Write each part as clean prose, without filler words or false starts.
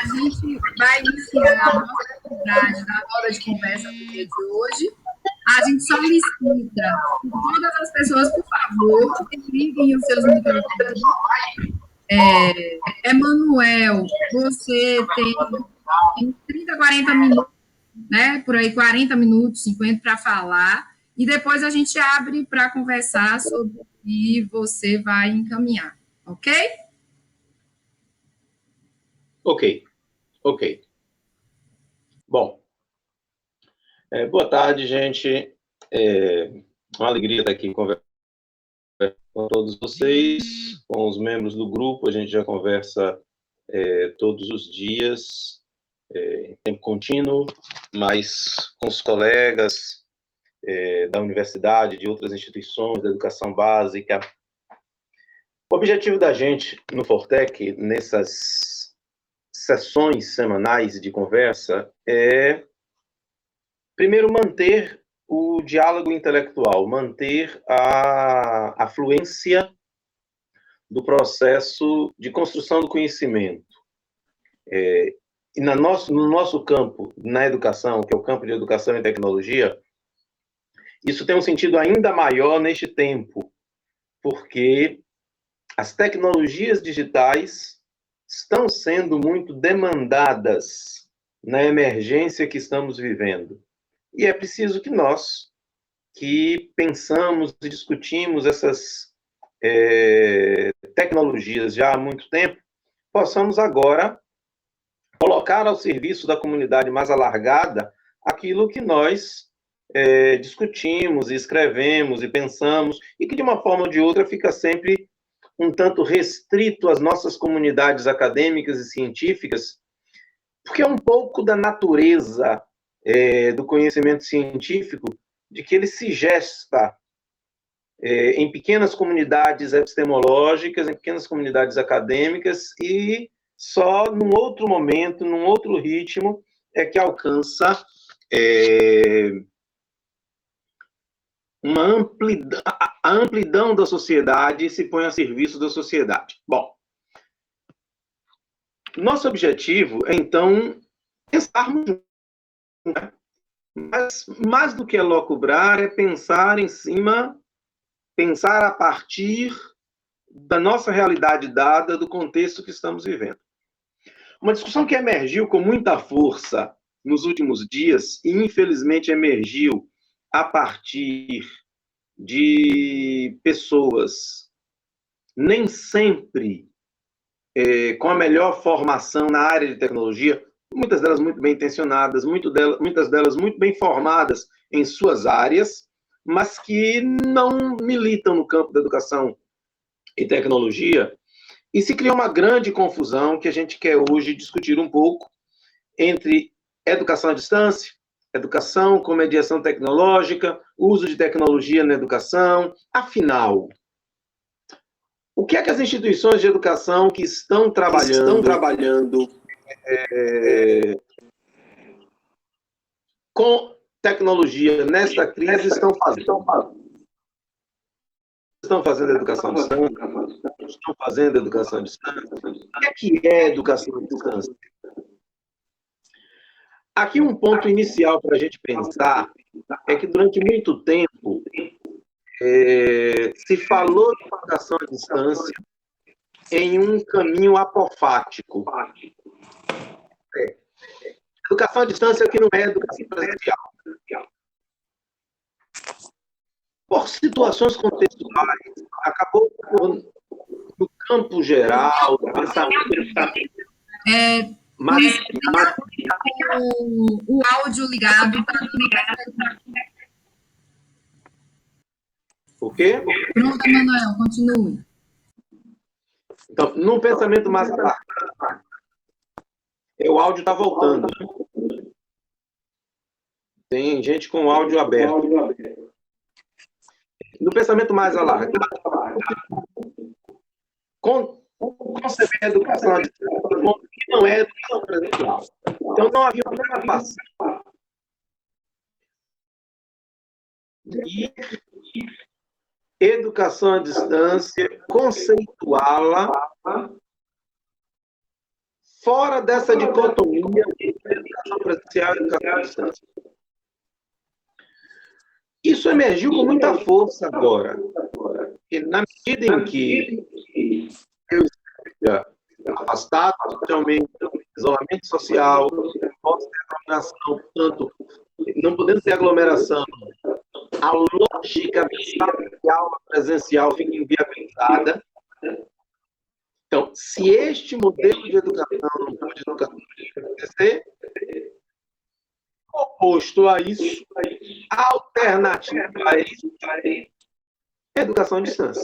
A gente vai iniciar a nossa atividade da roda de conversa do dia de hoje. A gente solicita que todas as pessoas, por favor, liguem os seus microfones. Emanuel, você tem 30, 40 minutos, né? Por aí, 40 minutos, 50 para falar. E depois a gente abre para conversar sobre o que você vai encaminhar, ok? Ok. Bom, boa tarde, gente. Uma alegria estar aqui conversando com todos vocês, com os membros do grupo. A gente já conversa todos os dias, em tempo contínuo, mas com os colegas da universidade, de outras instituições da educação básica. O objetivo da gente no Fortec, nessas sessões semanais de conversa, é, primeiro, manter o diálogo intelectual, manter a fluência do processo de construção do conhecimento. E no nosso campo, na educação, que é o campo de educação e tecnologia, isso tem um sentido ainda maior neste tempo, porque as tecnologias digitais estão sendo muito demandadas na emergência que estamos vivendo. E é preciso que nós, que pensamos e discutimos essas tecnologias já há muito tempo, possamos agora colocar ao serviço da comunidade mais alargada aquilo que nós discutimos, e escrevemos e pensamos, e que de uma forma ou de outra fica sempre um tanto restrito às nossas comunidades acadêmicas e científicas, porque é um pouco da natureza do conhecimento científico, de que ele se gesta em pequenas comunidades epistemológicas, em pequenas comunidades acadêmicas, e só num outro momento, num outro ritmo, é que alcança a amplidão da sociedade e se põe a serviço da sociedade. Bom, nosso objetivo é, então, pensarmos juntos, né? Mas, mais do que elocubrar, é pensar em cima, pensar a partir da nossa realidade dada, do contexto que estamos vivendo. Uma discussão que emergiu com muita força nos últimos dias, e infelizmente emergiu a partir de pessoas nem sempre com a melhor formação na área de tecnologia, muitas delas muito bem intencionadas, muitas delas muito bem formadas em suas áreas, mas que não militam no campo da educação e tecnologia, e se criou uma grande confusão que a gente quer hoje discutir um pouco entre educação à distância, educação com mediação tecnológica, uso de tecnologia na educação. Afinal, o que é que as instituições de educação que estão trabalhando com tecnologia nesta crise estão fazendo? Estão fazendo educação à distância? Estão fazendo educação à distância? O que é educação à distância? Aqui um ponto inicial para a gente pensar é que durante muito tempo se falou de educação à distância em um caminho apofático. Educação à distância que não é educação presencial. Por situações contextuais, acabou no campo geral, do pensamento. Mas o áudio ligado. O quê? Pronto, Emanuel, continue. Então, num pensamento mais alargado, o áudio está voltando. Tem gente com o áudio aberto. No pensamento mais alargado, conceber a educação à distância como que não é educação presencial. Então, não havia uma preocupação de educação à distância, conceituá-la fora dessa dicotomia de educação presencial e educação à distância. Isso emergiu com muita força agora. E na medida em que eu esteja afastado socialmente, isolamento social, posso ter aglomeração, portanto, não podendo ter aglomeração, a lógica de aula presencial fica inviabilizada. Então, se este modelo de educação não pode acontecer, oposto a isso, a alternativa a isso é a educação à distância.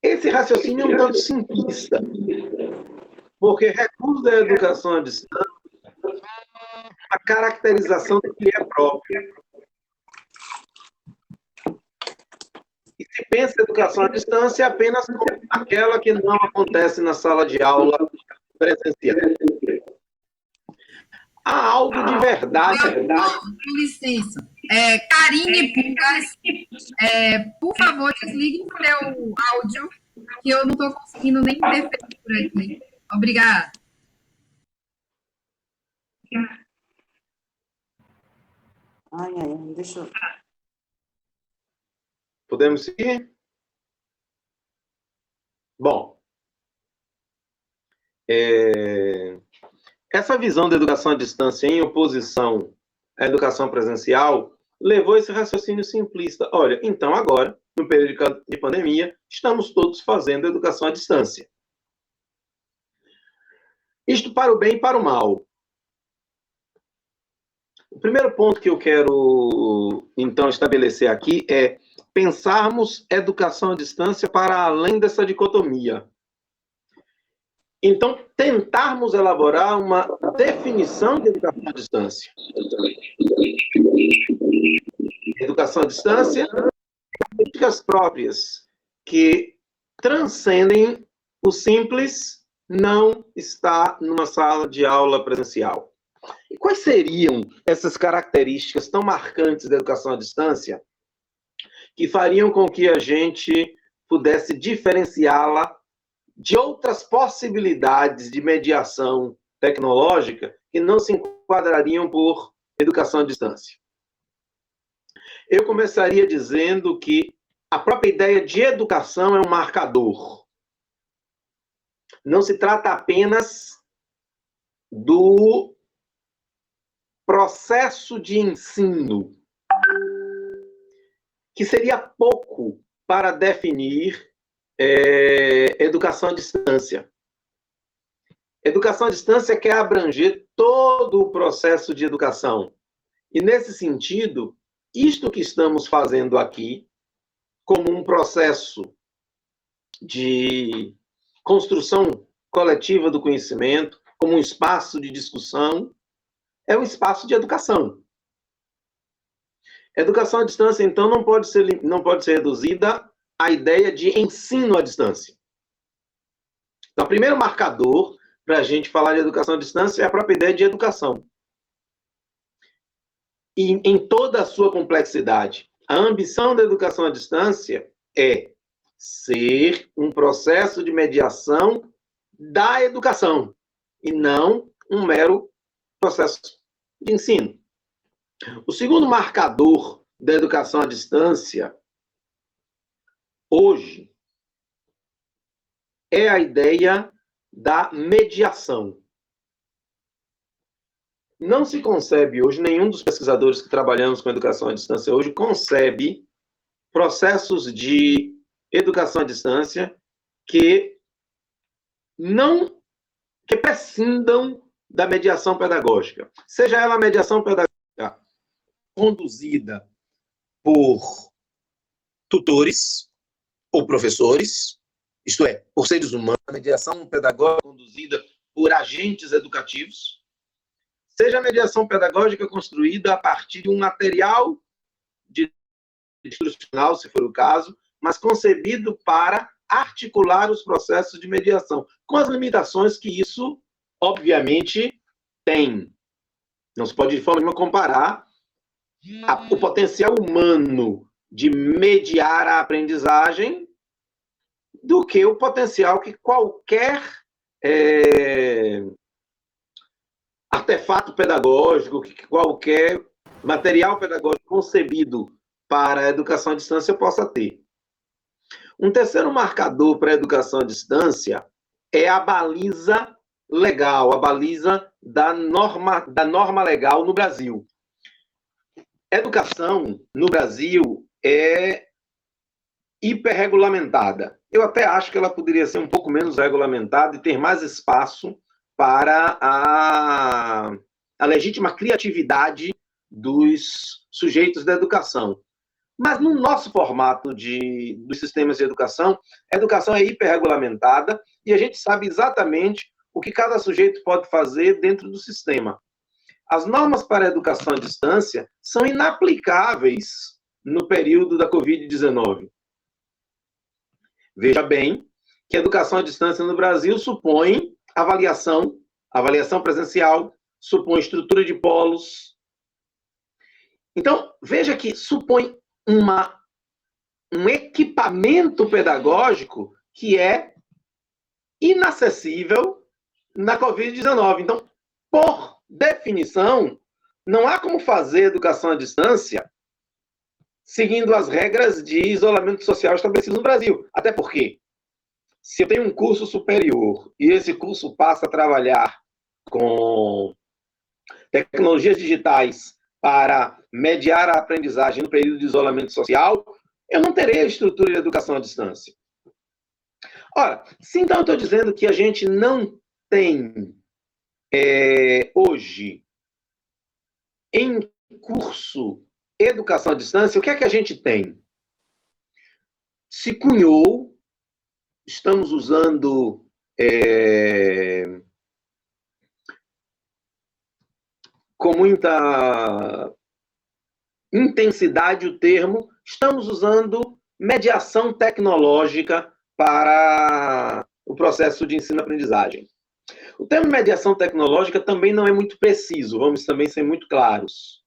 Esse raciocínio é um tanto simplista, porque recurso da educação à distância é a caracterização do que é próprio. E se pensa em educação à distância apenas como aquela que não acontece na sala de aula presencial. Há algo de verdade. Com licença. Karine Pugas, por favor, desligue o seu áudio, que eu não estou conseguindo nem interferir por aqui. Obrigada. Deixa eu... Podemos seguir? Bom, essa visão da educação à distância em oposição à educação presencial levou esse raciocínio simplista. Olha, então agora, no período de pandemia, estamos todos fazendo educação à distância. Isto para o bem e para o mal. O primeiro ponto que eu quero, então, estabelecer aqui é pensarmos educação à distância para além dessa dicotomia. Então, tentarmos elaborar uma definição de educação à distância. Educação à distância, políticas próprias que transcendem o simples não estar numa sala de aula presencial. E quais seriam essas características tão marcantes da educação à distância que fariam com que a gente pudesse diferenciá-la de outras possibilidades de mediação tecnológica que não se enquadrariam por educação à distância? Eu começaria dizendo que a própria ideia de educação é um marcador. Não se trata apenas do processo de ensino, que seria pouco para definir educação à distância. Educação à distância quer abranger todo o processo de educação. E, nesse sentido, isto que estamos fazendo aqui, como um processo de construção coletiva do conhecimento, como um espaço de discussão, é um espaço de educação. Educação à distância, então, não pode ser reduzida à ideia de ensino à distância. Então, o primeiro marcador para a gente falar de educação à distância é a própria ideia de educação. E em toda a sua complexidade, a ambição da educação à distância é ser um processo de mediação da educação, e não um mero processo de ensino. O segundo marcador da educação à distância, hoje, é a ideia da mediação. Não se concebe hoje, nenhum dos pesquisadores que trabalhamos com educação à distância hoje concebe processos de educação à distância que prescindam da mediação pedagógica. Seja ela a mediação pedagógica conduzida por tutores ou professores, isto é, por seres humanos, a mediação pedagógica conduzida por agentes educativos, seja a mediação pedagógica construída a partir de um material instrucional, se for o caso, mas concebido para articular os processos de mediação, com as limitações que isso, obviamente, tem. Não se pode, de forma nenhuma, comparar o potencial humano de mediar a aprendizagem do que o potencial que qualquer artefato pedagógico, que qualquer material pedagógico concebido para a educação à distância possa ter. Um terceiro marcador para a educação à distância é a baliza legal, a baliza da norma legal no Brasil. Educação no Brasil é hiperregulamentada. Eu até acho que ela poderia ser um pouco menos regulamentada e ter mais espaço para a legítima criatividade dos sujeitos da educação. Mas no nosso formato dos sistemas de educação, a educação é hiperregulamentada e a gente sabe exatamente o que cada sujeito pode fazer dentro do sistema. As normas para a educação à distância são inaplicáveis no período da Covid-19. Veja bem que a educação à distância no Brasil supõe avaliação presencial, supõe estrutura de polos. Então, veja que supõe um equipamento pedagógico que é inacessível na Covid-19. Então, por definição, não há como fazer educação à distância seguindo as regras de isolamento social estabelecidas no Brasil. Até porque, se eu tenho um curso superior e esse curso passa a trabalhar com tecnologias digitais para mediar a aprendizagem no período de isolamento social, eu não terei a estrutura de educação à distância. Ora, se então eu estou dizendo que a gente não tem hoje em curso educação à distância, o que é que a gente tem? Se cunhou, estamos usando com muita intensidade o termo, estamos usando mediação tecnológica para o processo de ensino-aprendizagem. O termo mediação tecnológica também não é muito preciso, vamos também ser muito claros.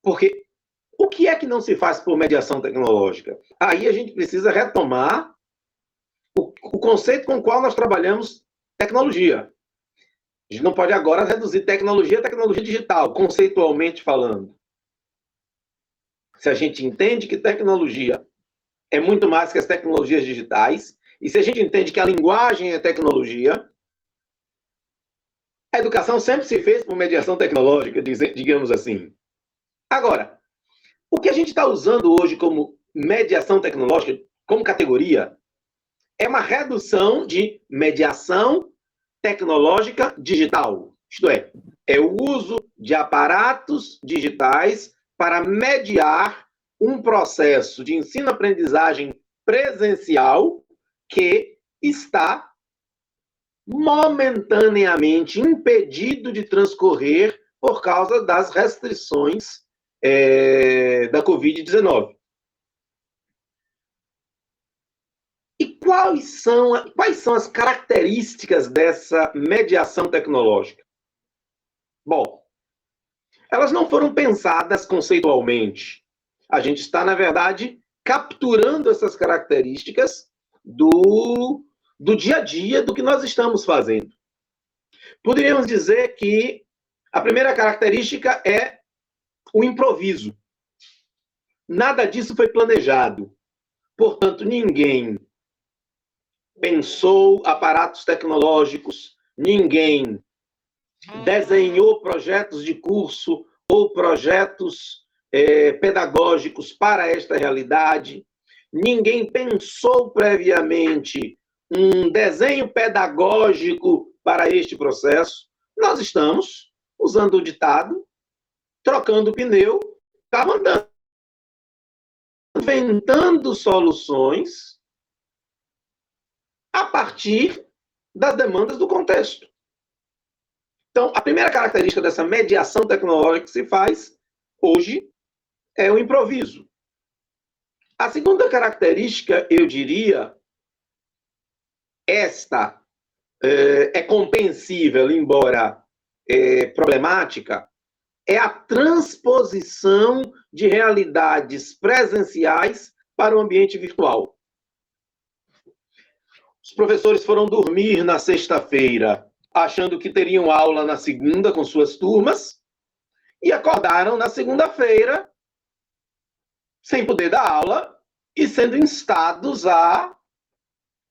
Porque o que é que não se faz por mediação tecnológica? Aí a gente precisa retomar o conceito com o qual nós trabalhamos tecnologia. A gente não pode agora reduzir tecnologia a tecnologia digital, conceitualmente falando. Se a gente entende que tecnologia é muito mais que as tecnologias digitais, e se a gente entende que a linguagem é tecnologia, a educação sempre se fez por mediação tecnológica, digamos assim. Agora, o que a gente está usando hoje como mediação tecnológica, como categoria, é uma redução de mediação tecnológica digital. Isto é o uso de aparatos digitais para mediar um processo de ensino-aprendizagem presencial que está momentaneamente impedido de transcorrer por causa das restrições da Covid-19. E quais são as características dessa mediação tecnológica? Bom, elas não foram pensadas conceitualmente. A gente está, na verdade, capturando essas características do dia a dia do que nós estamos fazendo. Poderíamos dizer que a primeira característica é o improviso. Nada disso foi planejado. Portanto, ninguém pensou aparatos tecnológicos, ninguém desenhou projetos de curso ou projetos pedagógicos para esta realidade, ninguém pensou previamente um desenho pedagógico para este processo. Nós estamos usando o ditado, trocando o pneu, carro andando, inventando soluções a partir das demandas do contexto. Então, a primeira característica dessa mediação tecnológica que se faz hoje é o improviso. A segunda característica, eu diria, esta é compreensível, embora problemática, é a transposição de realidades presenciais para o ambiente virtual. Os professores foram dormir na sexta-feira, achando que teriam aula na segunda com suas turmas, e acordaram na segunda-feira sem poder dar aula e sendo instados a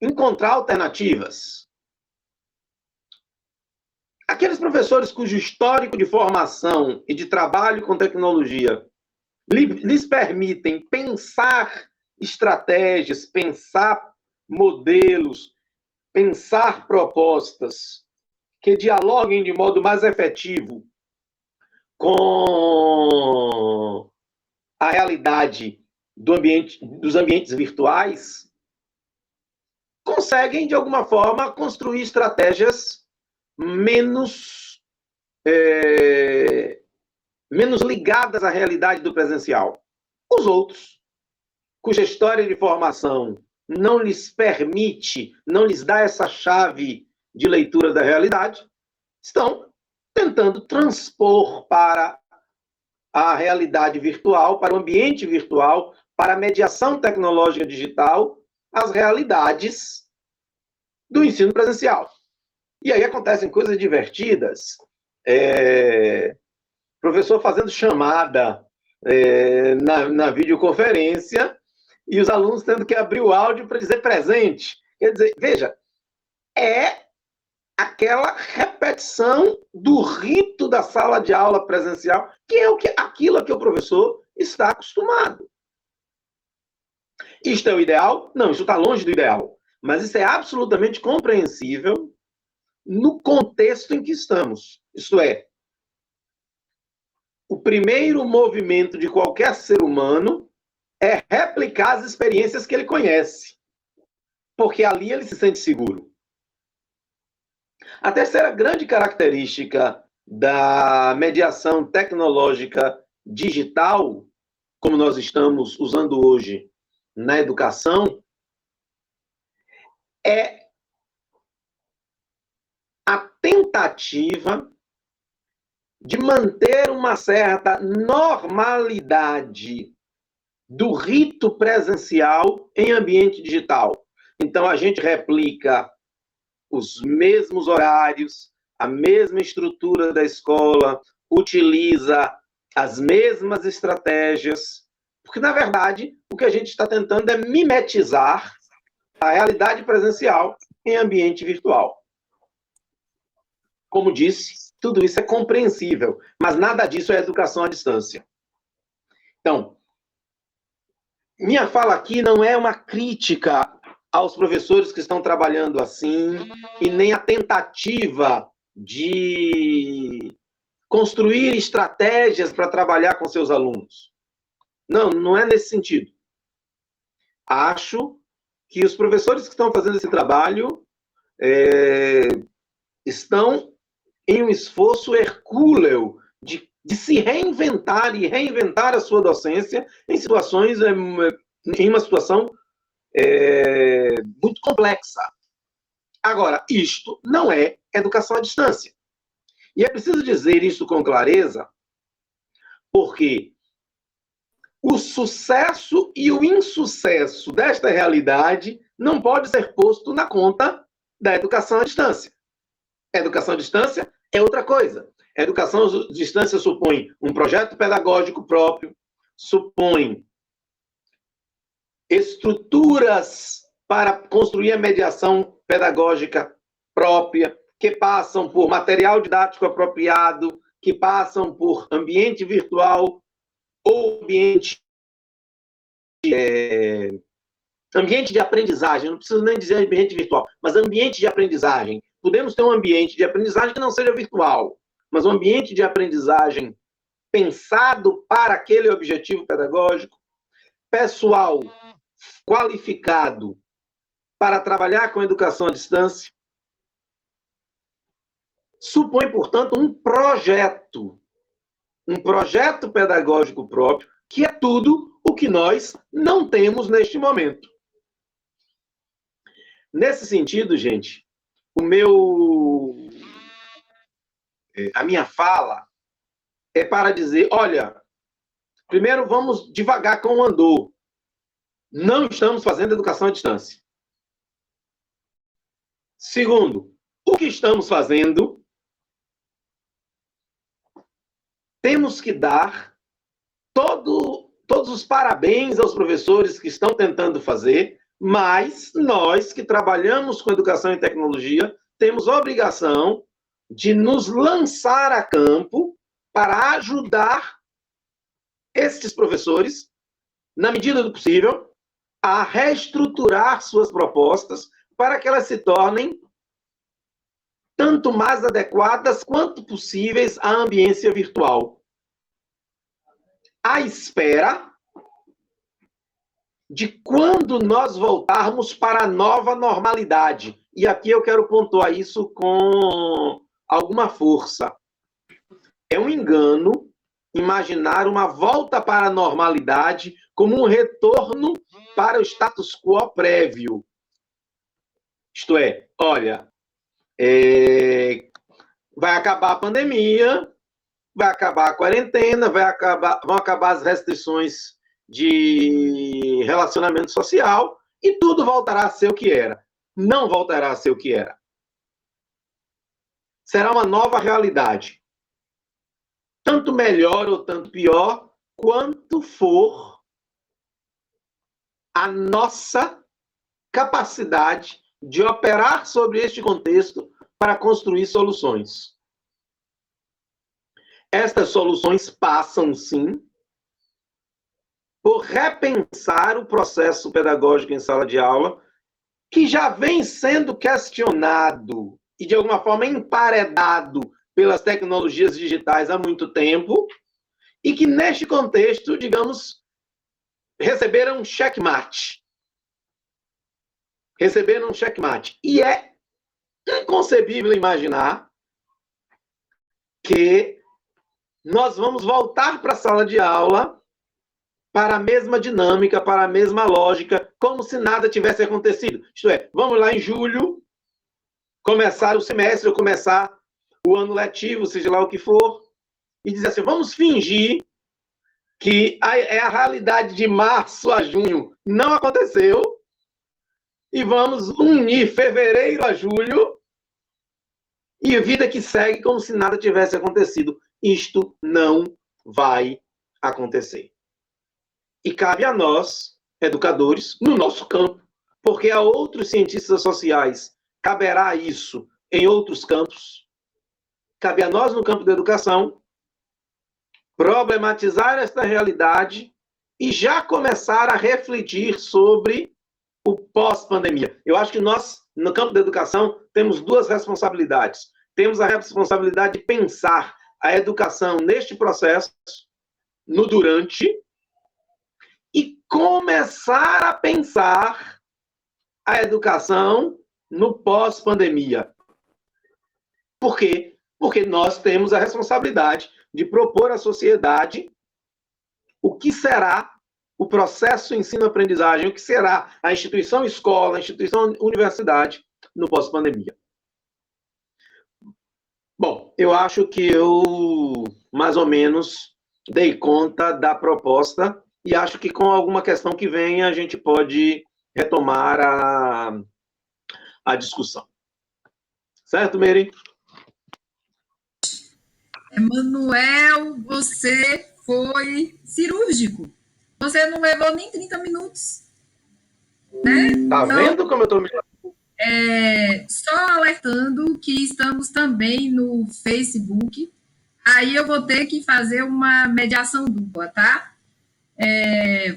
encontrar alternativas. Aqueles professores cujo histórico de formação e de trabalho com tecnologia lhes permitem pensar estratégias, pensar modelos, pensar propostas que dialoguem de modo mais efetivo com a realidade dos ambientes virtuais, conseguem, de alguma forma, construir estratégias menos ligadas à realidade do presencial. Os outros, cuja história de formação não lhes permite, não lhes dá essa chave de leitura da realidade, estão tentando transpor para a realidade virtual, para o ambiente virtual, para a mediação tecnológica digital, as realidades do ensino presencial. E aí acontecem coisas divertidas. Professor fazendo chamada na videoconferência e os alunos tendo que abrir o áudio para dizer presente. Quer dizer, veja, é aquela repetição do rito da sala de aula presencial, que é aquilo a que o professor está acostumado. Isto é o ideal? Não, isso está longe do ideal. Mas isso é absolutamente compreensível no contexto em que estamos. Isto é, o primeiro movimento de qualquer ser humano é replicar as experiências que ele conhece, porque ali ele se sente seguro. A terceira grande característica da mediação tecnológica digital, como nós estamos usando hoje na educação, é a tentativa de manter uma certa normalidade do rito presencial em ambiente digital. Então, a gente replica os mesmos horários, a mesma estrutura da escola, utiliza as mesmas estratégias, porque, na verdade, o que a gente está tentando é mimetizar a realidade presencial em ambiente virtual. Como disse, tudo isso é compreensível, mas nada disso é educação à distância. Então, minha fala aqui não é uma crítica aos professores que estão trabalhando assim, e nem a tentativa de construir estratégias para trabalhar com seus alunos. Não, não é nesse sentido. Acho que os professores que estão fazendo esse trabalho estão em um esforço hercúleo de se reinventar e reinventar a sua docência em uma situação muito complexa. Agora, isto não é educação à distância. E é preciso dizer isso com clareza, porque o sucesso e o insucesso desta realidade não pode ser posto na conta da educação à distância. A educação à distância é outra coisa. A educação à distância supõe um projeto pedagógico próprio, supõe estruturas para construir a mediação pedagógica própria, que passam por material didático apropriado, que passam por ambiente virtual ou ambiente de aprendizagem. Não preciso nem dizer ambiente virtual, mas ambiente de aprendizagem. Podemos ter um ambiente de aprendizagem que não seja virtual, mas um ambiente de aprendizagem pensado para aquele objetivo pedagógico, pessoal qualificado para trabalhar com educação à distância, supõe, portanto, um projeto pedagógico próprio, que é tudo o que nós não temos neste momento. Nesse sentido, gente, a minha fala é para dizer, olha, primeiro vamos devagar com o andor. Não estamos fazendo educação à distância. Segundo, o que estamos fazendo? Temos que dar todos os parabéns aos professores que estão tentando fazer, mas nós que trabalhamos com educação e tecnologia temos a obrigação de nos lançar a campo para ajudar estes professores, na medida do possível, a reestruturar suas propostas para que elas se tornem tanto mais adequadas quanto possíveis à ambiência virtual. À espera de quando nós voltarmos para a nova normalidade. E aqui eu quero pontuar isso com alguma força. É um engano imaginar uma volta para a normalidade como um retorno para o status quo prévio. Isto é, olha, vai acabar a pandemia, vai acabar a quarentena, vão acabar as restrições de relacionamento social e tudo voltará a ser o que era. Não voltará a ser o que era. Será uma nova realidade. Tanto melhor ou tanto pior, quanto for a nossa capacidade de operar sobre este contexto para construir soluções. Estas soluções passam, sim, por repensar o processo pedagógico em sala de aula, que já vem sendo questionado e, de alguma forma, emparedado pelas tecnologias digitais há muito tempo, e que, neste contexto, digamos, receberam um checkmate. Receberam um checkmate. E é inconcebível imaginar que nós vamos voltar para a sala de aula para a mesma dinâmica, para a mesma lógica, como se nada tivesse acontecido. Isto é, vamos lá em julho, começar o semestre, ou começar o ano letivo, seja lá o que for, e dizer assim, vamos fingir que a realidade de março a junho não aconteceu, e vamos unir fevereiro a julho, e a vida que segue como se nada tivesse acontecido. Isto não vai acontecer. E cabe a nós, educadores, no nosso campo, porque a outros cientistas sociais caberá isso em outros campos, cabe a nós, no campo da educação, problematizar esta realidade e já começar a refletir sobre o pós-pandemia. Eu acho que nós, no campo da educação, temos duas responsabilidades. Temos a responsabilidade de pensar a educação neste processo, no durante, e começar a pensar a educação no pós-pandemia. Por quê? Porque nós temos a responsabilidade de propor à sociedade o que será o processo ensino-aprendizagem, o que será a instituição escola, a instituição universidade no pós-pandemia. Bom, eu acho que eu, mais ou menos, dei conta da proposta e acho que com alguma questão que venha, a gente pode retomar a discussão. Certo, Meire? Emanuel, você foi cirúrgico. Você não levou nem 30 minutos. Né? Tá vendo como eu estou me... Só alertando que estamos também no Facebook. Aí eu vou ter que fazer uma mediação dupla, tá?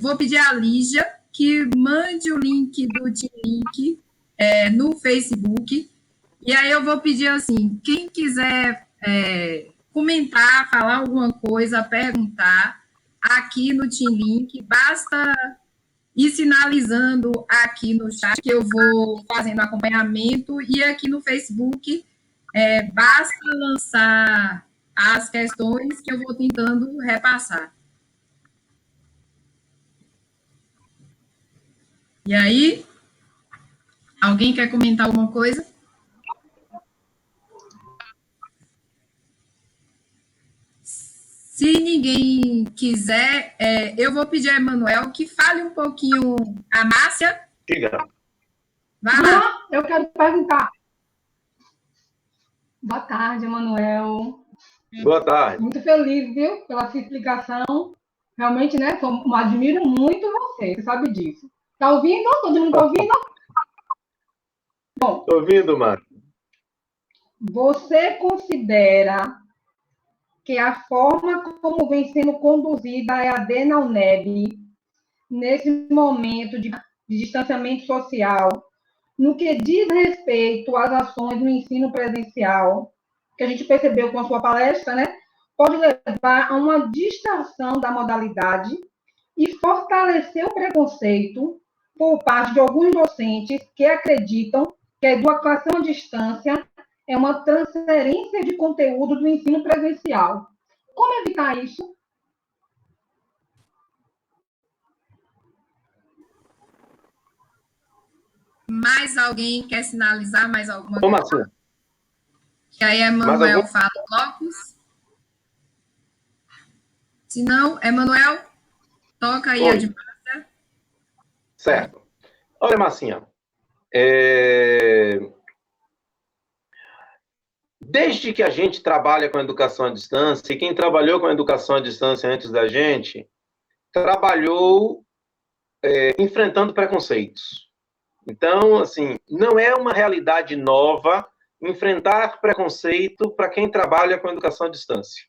Vou pedir à Lígia que mande o link do T-Link no Facebook. E aí eu vou pedir assim, quem quiser comentar, falar alguma coisa, perguntar, aqui no T-Link, basta ir sinalizando aqui no chat que eu vou fazendo acompanhamento, e aqui no Facebook basta lançar as questões que eu vou tentando repassar. E aí, alguém quer comentar alguma coisa? Se ninguém quiser, eu vou pedir a Emanuel que fale um pouquinho. A Márcia? Diga. Vai lá. Eu quero perguntar. Boa tarde, Emanuel. Boa tarde. Muito feliz, viu, pela sua explicação. Realmente, né, admiro muito você sabe disso. Tá ouvindo? Todo mundo tá ouvindo? Bom, Tô ouvindo, Márcio. Você considera que a forma como vem sendo conduzida a EAD na UNEB, nesse momento de distanciamento social, no que diz respeito às ações no ensino presencial, que a gente percebeu com a sua palestra, né, pode levar a uma distorção da modalidade e fortalecer o preconceito por parte de alguns docentes que acreditam que a educação à distância é uma transferência de conteúdo do ensino presencial. Como evitar isso? Mais alguém quer sinalizar mais alguma Como coisa? assim? Que aí Emanuel fala blocos. Se não, Emanuel, toca aí a demanda. Certo. Olha, Marcinha, desde que a gente trabalha com educação à distância, e quem trabalhou com educação à distância antes da gente, trabalhou enfrentando preconceitos. Então, assim, não é uma realidade nova enfrentar preconceito para quem trabalha com educação à distância.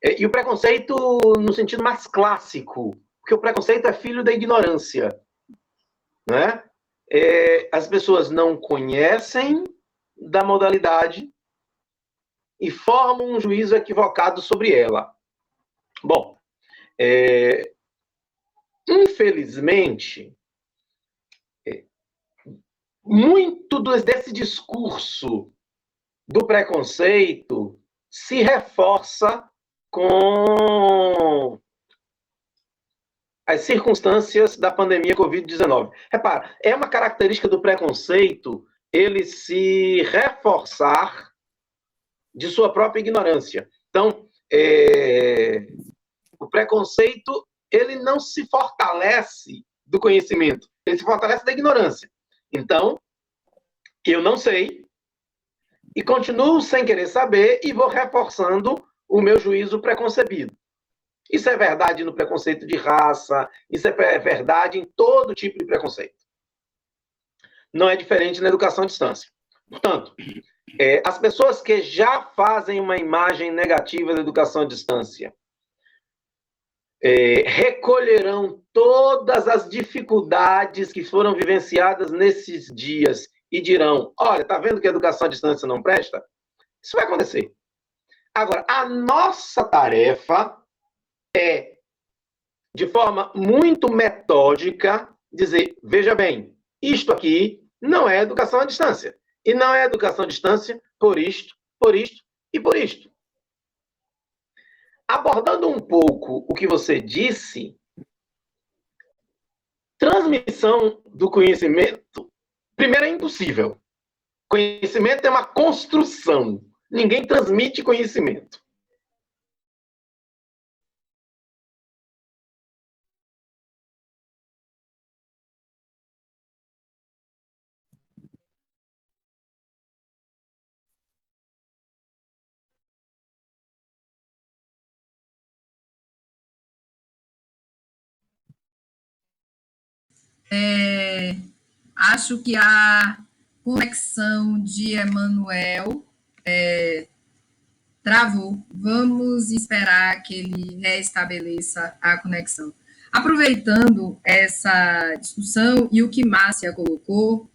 E o preconceito no sentido mais clássico, porque o preconceito é filho da ignorância, né? As pessoas não conhecem da modalidade e formam um juízo equivocado sobre ela. Bom, infelizmente, muito desse discurso do preconceito se reforça com as circunstâncias da pandemia Covid-19. Repara, é uma característica do preconceito ele se reforçar de sua própria ignorância. Então, o preconceito ele não se fortalece do conhecimento, ele se fortalece da ignorância. Então, eu não sei e continuo sem querer saber e vou reforçando o meu juízo preconcebido. Isso é verdade no preconceito de raça, isso é verdade em todo tipo de preconceito. Não é diferente na educação à distância. Portanto, as pessoas que já fazem uma imagem negativa da educação à distância recolherão todas as dificuldades que foram vivenciadas nesses dias e dirão, olha, tá vendo que a educação à distância não presta? Isso vai acontecer. Agora, a nossa tarefa é, de forma muito metódica, dizer, veja bem, isto aqui não é educação à distância. E não é educação à distância por isto, por isto e por isto. Abordando um pouco o que você disse, transmissão do conhecimento, primeiro, é impossível. Conhecimento é uma construção. Ninguém transmite conhecimento. Acho que a conexão de Emanuel travou. Vamos esperar que ele restabeleça a conexão. Aproveitando essa discussão e o que Márcia colocou,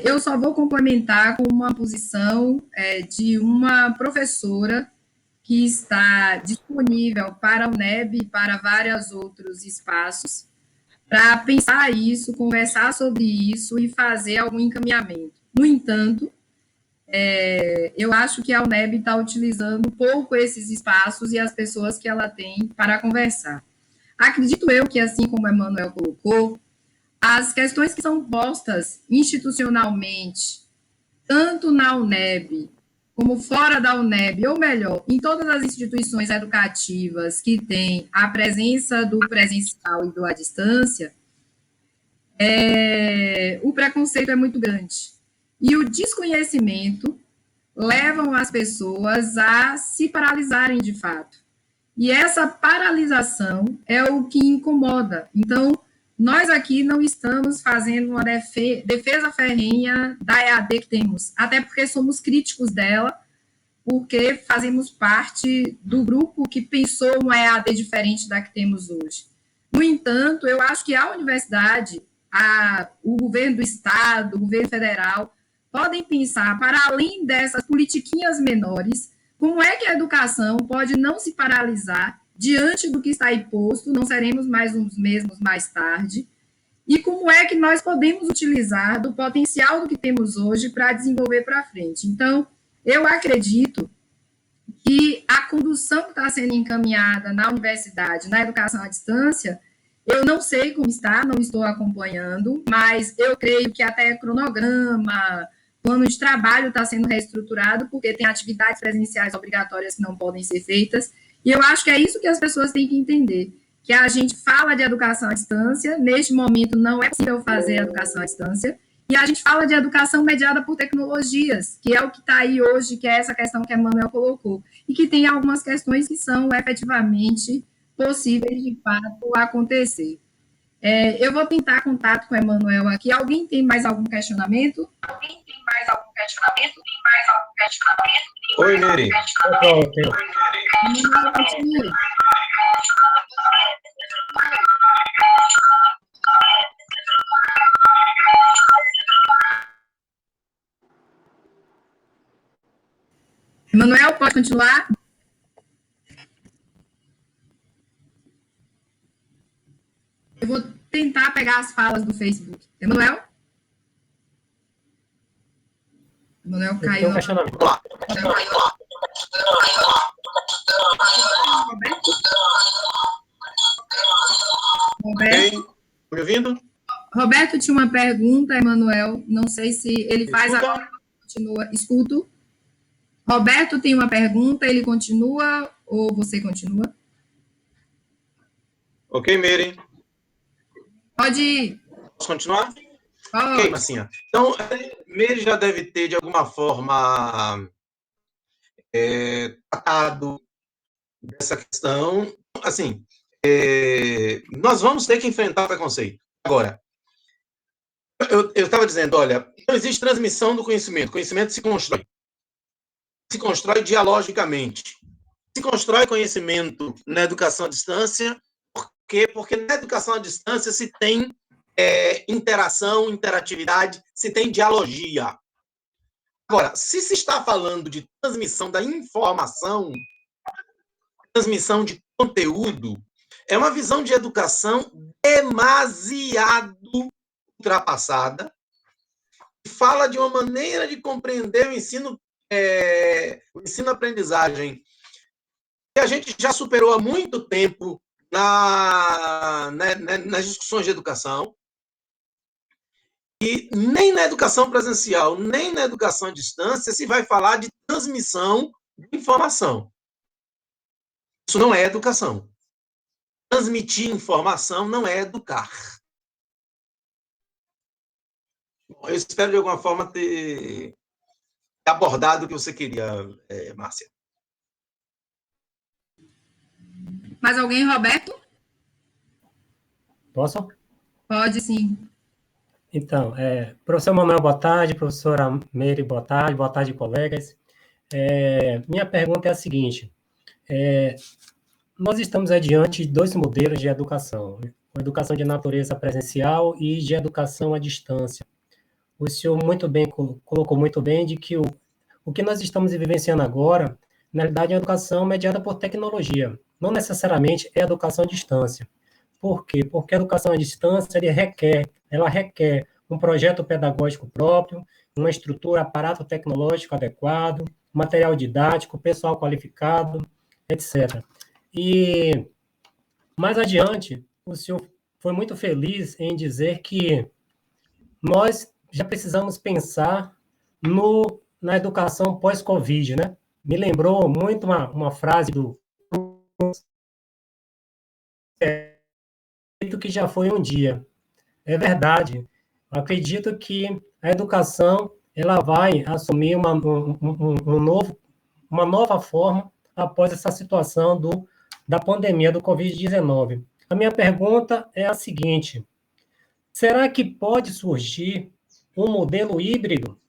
eu só vou complementar com uma posição de uma professora que está disponível para a UNEB e para vários outros espaços, para pensar isso, conversar sobre isso e fazer algum encaminhamento. No entanto, eu acho que a UNEB está utilizando pouco esses espaços e as pessoas que ela tem para conversar. Acredito eu que, assim como o Emanuel colocou, as questões que são postas institucionalmente, tanto na UNEB como fora da UNEB, ou melhor, em todas as instituições educativas que têm a presença do presencial e do à distância, o preconceito é muito grande. E o desconhecimento levam as pessoas a se paralisarem de fato. E essa paralisação é o que incomoda. Então, nós aqui não estamos fazendo uma defesa ferrenha da EAD que temos, até porque somos críticos dela, porque fazemos parte do grupo que pensou uma EAD diferente da que temos hoje. No entanto, eu acho que a universidade, o governo do Estado, o governo federal, podem pensar, para além dessas politiquinhas menores, como é que a educação pode não se paralisar diante do que está aí posto, não seremos mais os mesmos mais tarde, e como é que nós podemos utilizar do potencial do que temos hoje para desenvolver para frente. Então, eu acredito que a condução que está sendo encaminhada na universidade, na educação à distância, eu não sei como está, não estou acompanhando, mas eu creio que até cronograma, plano de trabalho está sendo reestruturado, porque tem atividades presenciais obrigatórias que não podem ser feitas, e eu acho que é isso que as pessoas têm que entender, que a gente fala de educação à distância, neste momento não é possível fazer educação à distância, e a gente fala de educação mediada por tecnologias, que é o que está aí hoje, que é essa questão que a Manuel colocou, e que tem algumas questões que são efetivamente possíveis de fato acontecer. Eu vou tentar contato com o Emanuel aqui. Alguém tem mais algum questionamento? Alguém tem mais algum questionamento? Tem mais algum questionamento? Oi, Mary. Emanuel, continue. Emanuel, pode continuar? Eu vou tentar pegar as falas do Facebook. Emanuel? Emanuel caiu. Tem um questionamento. Roberto, me ouvindo? Roberto tinha uma pergunta, Emanuel. Não sei se ele faz agora. Continua. Escuto. Roberto tem uma pergunta, ele continua ou você continua? Ok, Mary. Pode ir. Posso continuar? Pode. Ok, Marcinha. Então, Mary já deve ter, de alguma forma, tratado dessa questão. Assim, nós vamos ter que enfrentar o preconceito. Agora, eu estava dizendo, olha, não existe transmissão do conhecimento. O conhecimento se constrói dialogicamente. Se constrói conhecimento na educação à distância, por quê? Porque na educação à distância se tem interação, interatividade, se tem dialogia. Agora, se está falando de transmissão da informação, transmissão de conteúdo, é uma visão de educação demasiado ultrapassada, fala de uma maneira de compreender o ensino-aprendizagem que a gente já superou há muito tempo nas discussões de educação, e nem na educação presencial, nem na educação à distância se vai falar de transmissão de informação. Isso não é educação. Transmitir informação não é educar. Eu espero, de alguma forma, ter abordado o que você queria, Márcia. Mais alguém, Roberto? Posso? Pode, sim. Então, professor Manuel, boa tarde. Professora Mary, boa tarde, colegas. Minha pergunta é a seguinte. Nós estamos diante de dois modelos de educação, a educação de natureza presencial e de educação à distância. O senhor colocou muito bem de que o que nós estamos vivenciando agora, na realidade, é uma educação mediada por tecnologia. Não necessariamente é educação à distância. Por quê? Porque a educação à distância ela requer um projeto pedagógico próprio, uma estrutura, aparato tecnológico adequado, material didático, pessoal qualificado, etc. E, mais adiante, o senhor foi muito feliz em dizer que nós já precisamos pensar na educação pós-Covid, né? Me lembrou muito uma frase do que já foi um dia. É verdade. Eu acredito que a educação ela vai assumir uma nova forma após essa situação da pandemia do Covid-19. A minha pergunta é a seguinte: será que pode surgir um modelo híbrido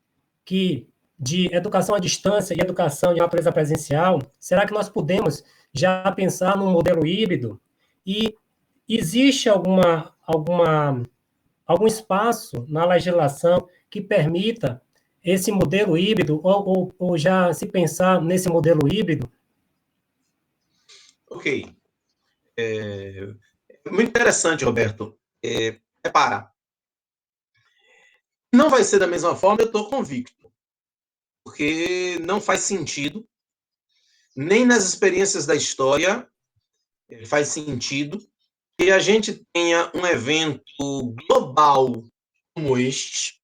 de educação à distância e educação de natureza presencial? Será que nós podemos já pensar num modelo híbrido? E existe algum espaço na legislação que permita esse modelo híbrido, ou já se pensar nesse modelo híbrido? Ok. Muito interessante, Roberto. Repara, não vai ser da mesma forma, eu estou convicto, porque não faz sentido, nem nas experiências da história faz sentido que a gente tenha um evento global como este,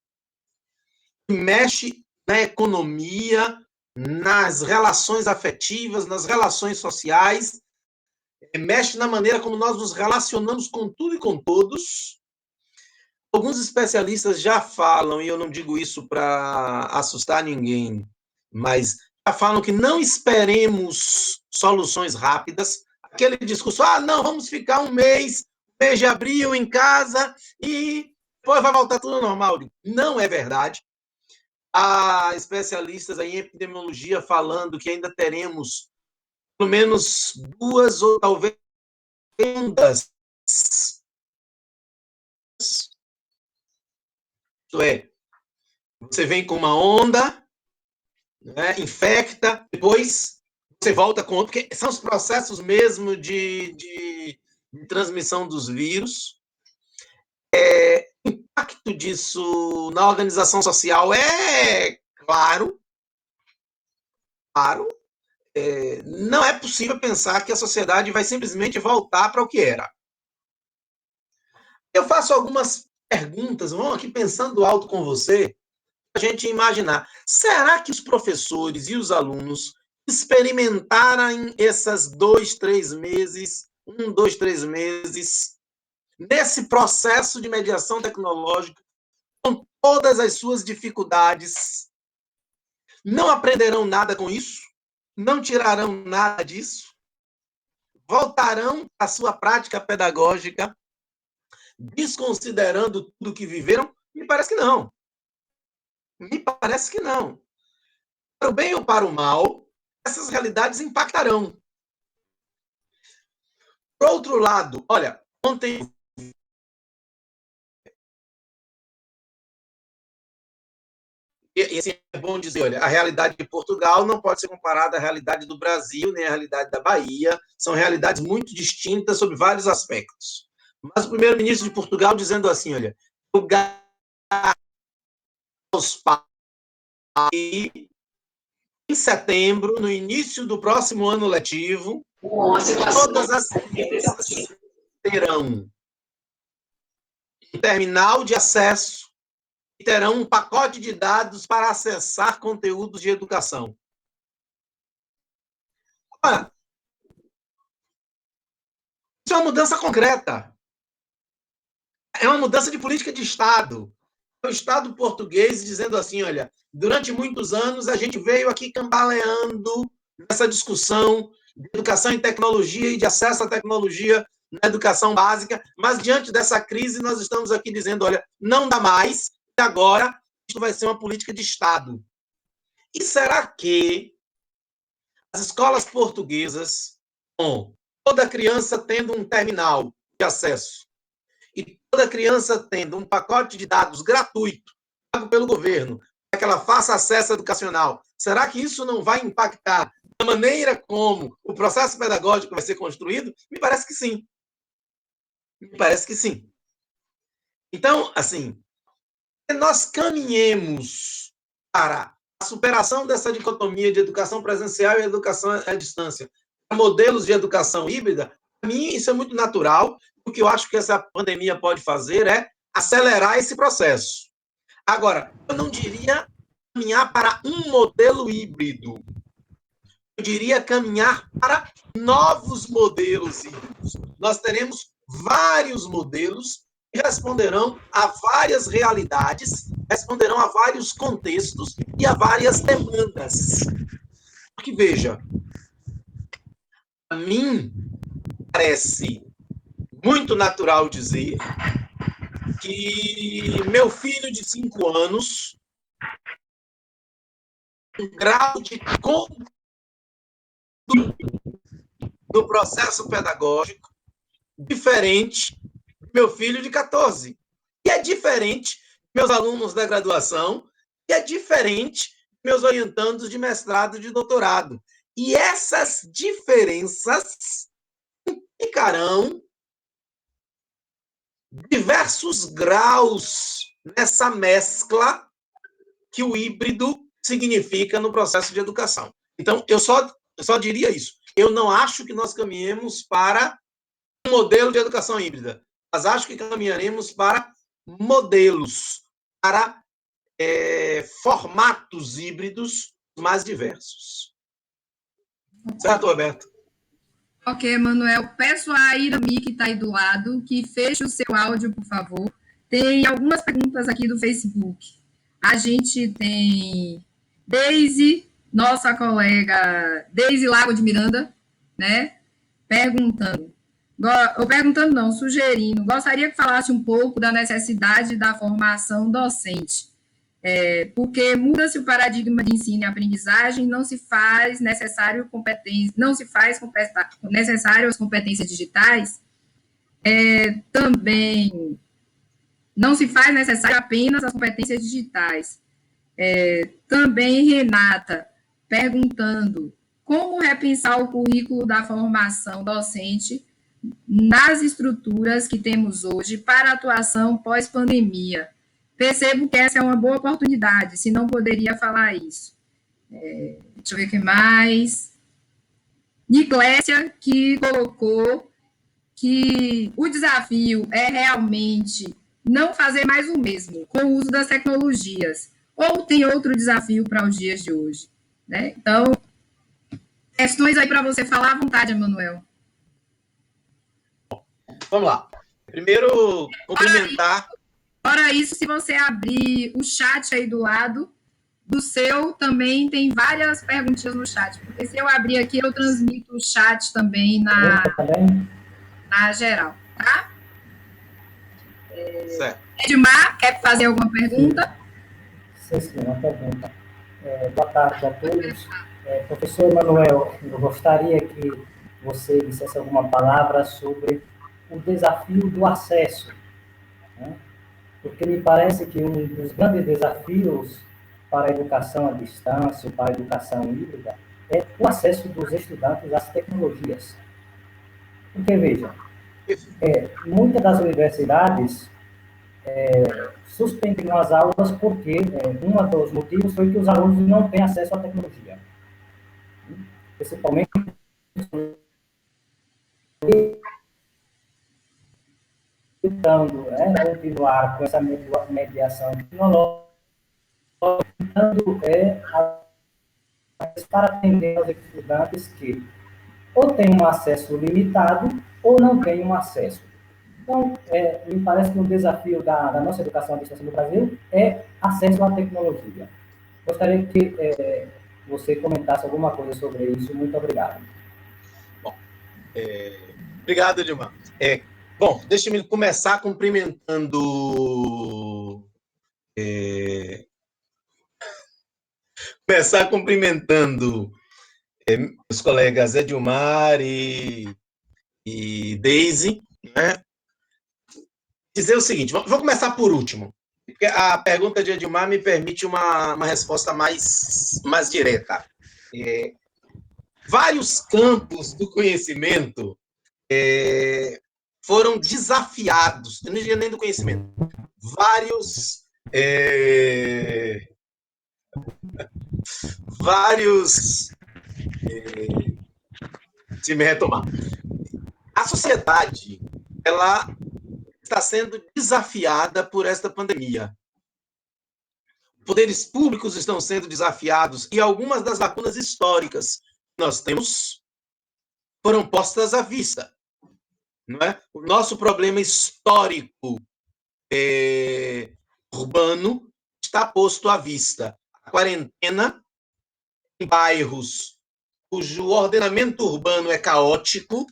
que mexe na economia, nas relações afetivas, nas relações sociais, mexe na maneira como nós nos relacionamos com tudo e com todos. Alguns especialistas já falam, e eu não digo isso para assustar ninguém, mas já falam que não esperemos soluções rápidas. Aquele discurso, não, vamos ficar um mês de abril em casa e depois vai voltar tudo ao normal. Não é verdade. Há especialistas aí em epidemiologia falando que ainda teremos pelo menos 2 ou talvez ondas. Isto é, você vem com uma onda, né, infecta, depois você volta com outra, porque são os processos mesmo de transmissão dos vírus. O impacto disso na organização social é claro. Não é possível pensar que a sociedade vai simplesmente voltar para o que era. Eu faço algumas perguntas, vamos aqui pensando alto com você, para a gente imaginar. Será que os professores e os alunos experimentaram essas 2, 3 meses, 1, 2, 3 meses, nesse processo de mediação tecnológica, com todas as suas dificuldades, não aprenderão nada com isso? Não tirarão nada disso? Voltarão à sua prática pedagógica, desconsiderando tudo que viveram? Me parece que não. Me parece que não. Para o bem ou para o mal, essas realidades impactarão. Por outro lado, olha, ontem e assim, é bom dizer, olha, a realidade de Portugal não pode ser comparada à realidade do Brasil, nem à realidade da Bahia, são realidades muito distintas sobre vários aspectos. Mas o primeiro-ministro de Portugal dizendo assim, olha, os pais em setembro, no início do próximo ano letivo, todas as crianças terão um terminal de acesso e terão um pacote de dados para acessar conteúdos de educação. Olha, isso é uma mudança concreta. É uma mudança de política de Estado. O Estado português dizendo assim, olha, durante muitos anos a gente veio aqui cambaleando nessa discussão de educação em tecnologia e de acesso à tecnologia na educação básica, mas diante dessa crise nós estamos aqui dizendo, olha, não dá mais, e agora isso vai ser uma política de Estado. E será que as escolas portuguesas, com toda criança tendo um terminal de acesso e toda criança tendo um pacote de dados gratuito, pago pelo governo, para que ela faça acesso educacional, será que isso não vai impactar da maneira como o processo pedagógico vai ser construído? Me parece que sim. Me parece que sim. Então, assim, nós caminhemos para a superação dessa dicotomia de educação presencial e educação à distância, modelos de educação híbrida, para mim isso é muito natural. O que eu acho que essa pandemia pode fazer é acelerar esse processo. Agora, eu não diria caminhar para um modelo híbrido. Eu diria caminhar para novos modelos híbridos. Nós teremos vários modelos que responderão a várias realidades responderão a vários contextos e a várias demandas. Porque, veja, a mim parece muito natural dizer que meu filho de 5 anos, um grau de conduta do processo pedagógico diferente do meu filho de 14. E é diferente meus alunos da graduação, e é diferente meus orientandos de mestrado e de doutorado. E essas diferenças implicarão diversos graus nessa mescla que o híbrido significa no processo de educação. Então, eu só diria isso. Eu não acho que nós caminhemos para um modelo de educação híbrida, mas acho que caminharemos para modelos, para formatos híbridos mais diversos. Certo, Roberto? Ok, Manuel. Peço a Irami, que está aí do lado, que feche o seu áudio, por favor. Tem algumas perguntas aqui do Facebook. A gente tem Deise, nossa colega Deise Lago de Miranda, né? Perguntando. Ou perguntando não, sugerindo. Gostaria que falasse um pouco da necessidade da formação docente. Porque muda-se o paradigma de ensino e aprendizagem, não se faz necessário as competências digitais, também não se faz necessário apenas as competências digitais. Também Renata perguntando como repensar o currículo da formação docente nas estruturas que temos hoje para atuação pós-pandemia. Percebo que essa é uma boa oportunidade, se não poderia falar isso. Deixa eu ver o que mais. Niclésia, que colocou que o desafio é realmente não fazer mais o mesmo com o uso das tecnologias, ou tem outro desafio para os dias de hoje, né? Então, questões aí para você falar à vontade, Emanuel. Vamos lá. Primeiro, cumprimentar. Fora isso, se você abrir o chat aí do lado do seu, também tem várias perguntinhas no chat, porque se eu abrir aqui, eu transmito o chat também na geral, tá? Certo. Edmar, quer fazer alguma pergunta? Sim, uma pergunta. Boa tarde a todos. Professor Emanuel, eu gostaria que você dissesse alguma palavra sobre o desafio do acesso, né? Porque me parece que um dos grandes desafios para a educação à distância, para a educação híbrida, é o acesso dos estudantes às tecnologias. Porque, veja, muitas das universidades suspendem as aulas porque um dos motivos foi que os alunos não têm acesso à tecnologia. Principalmente tentando continuar com essa mediação tecnológica, tentando para atender aos estudantes que ou têm um acesso limitado ou não têm um acesso. Então, me parece que um desafio da nossa educação à distância no Brasil é acesso à tecnologia. Gostaria que você comentasse alguma coisa sobre isso. Muito obrigado. Bom, obrigado, Edmar. Bom, deixe-me começar cumprimentando os colegas Edmar e Deise, né? Dizer o seguinte, vou começar por último, porque a pergunta de Edmar me permite uma resposta mais direta. Vários campos do conhecimento foram desafiados, eu não diria nem do conhecimento, se me retomar. A sociedade, ela está sendo desafiada por esta pandemia. Poderes públicos estão sendo desafiados e algumas das lacunas históricas que nós temos foram postas à vista. Não é? O nosso problema histórico urbano está posto à vista. A quarentena em bairros cujo ordenamento urbano é caótico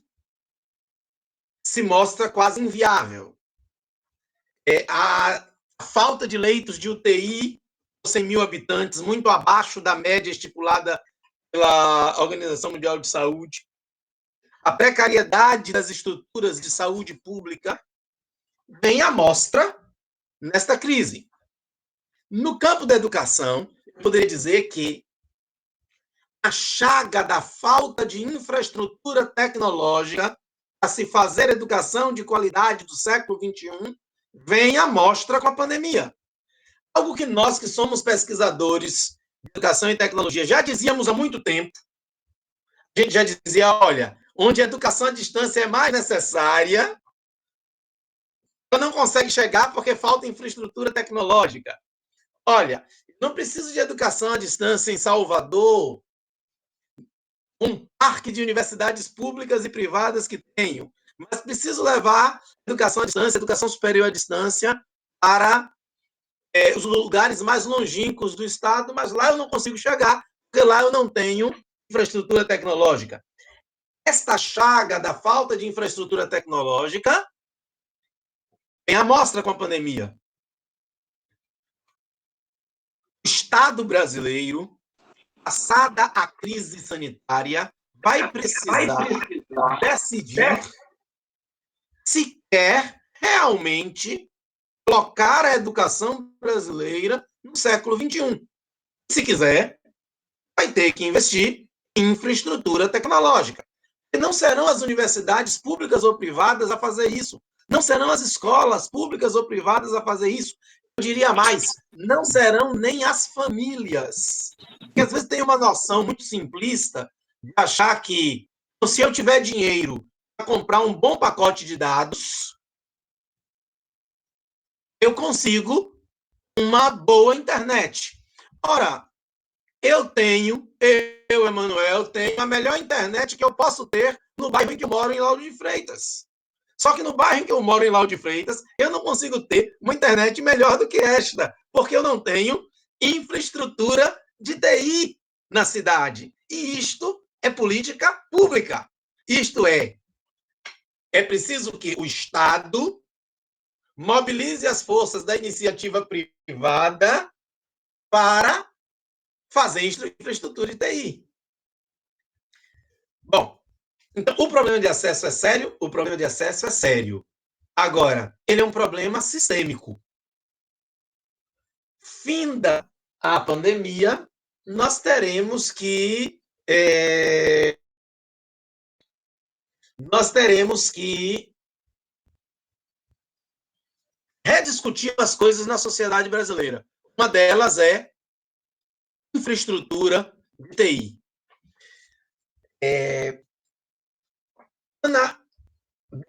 se mostra quase inviável. A falta de leitos de UTI por 100 mil habitantes, muito abaixo da média estipulada pela Organização Mundial de Saúde, a precariedade das estruturas de saúde pública vem à mostra nesta crise. No campo da educação, eu poderia dizer que a chaga da falta de infraestrutura tecnológica para se fazer educação de qualidade do século XXI vem à mostra com a pandemia. Algo que nós, que somos pesquisadores de educação e tecnologia, já dizíamos há muito tempo. A gente já dizia, olha, onde a educação à distância é mais necessária, ela não consegue chegar porque falta infraestrutura tecnológica. Olha, não preciso de educação à distância em Salvador, um parque de universidades públicas e privadas que tenho, mas preciso levar educação à distância, educação superior à distância para os lugares mais longínquos do estado, mas lá eu não consigo chegar, porque lá eu não tenho infraestrutura tecnológica. Esta chaga da falta de infraestrutura tecnológica vem à mostra com a pandemia. O Estado brasileiro, passada a crise sanitária, vai precisar decidir se quer realmente colocar a educação brasileira no século XXI. Se quiser, vai ter que investir em infraestrutura tecnológica. E não serão as universidades públicas ou privadas a fazer isso. Não serão as escolas públicas ou privadas a fazer isso. Eu diria mais, não serão nem as famílias. Porque às vezes tem uma noção muito simplista de achar que se eu tiver dinheiro para comprar um bom pacote de dados, eu consigo uma boa internet. Ora, eu, Emanuel, tenho a melhor internet que eu posso ter no bairro em que eu moro, em Lauro de Freitas. Só que no bairro em que eu moro, em Lauro de Freitas, eu não consigo ter uma internet melhor do que esta, porque eu não tenho infraestrutura de TI na cidade. E isto é política pública. Isto é preciso que o Estado mobilize as forças da iniciativa privada para fazer infraestrutura de TI. Bom, então o problema de acesso é sério? O problema de acesso é sério. Agora, ele é um problema sistêmico. Finda a pandemia, nós teremos que rediscutir as coisas na sociedade brasileira. Uma delas é infraestrutura de TI. Ana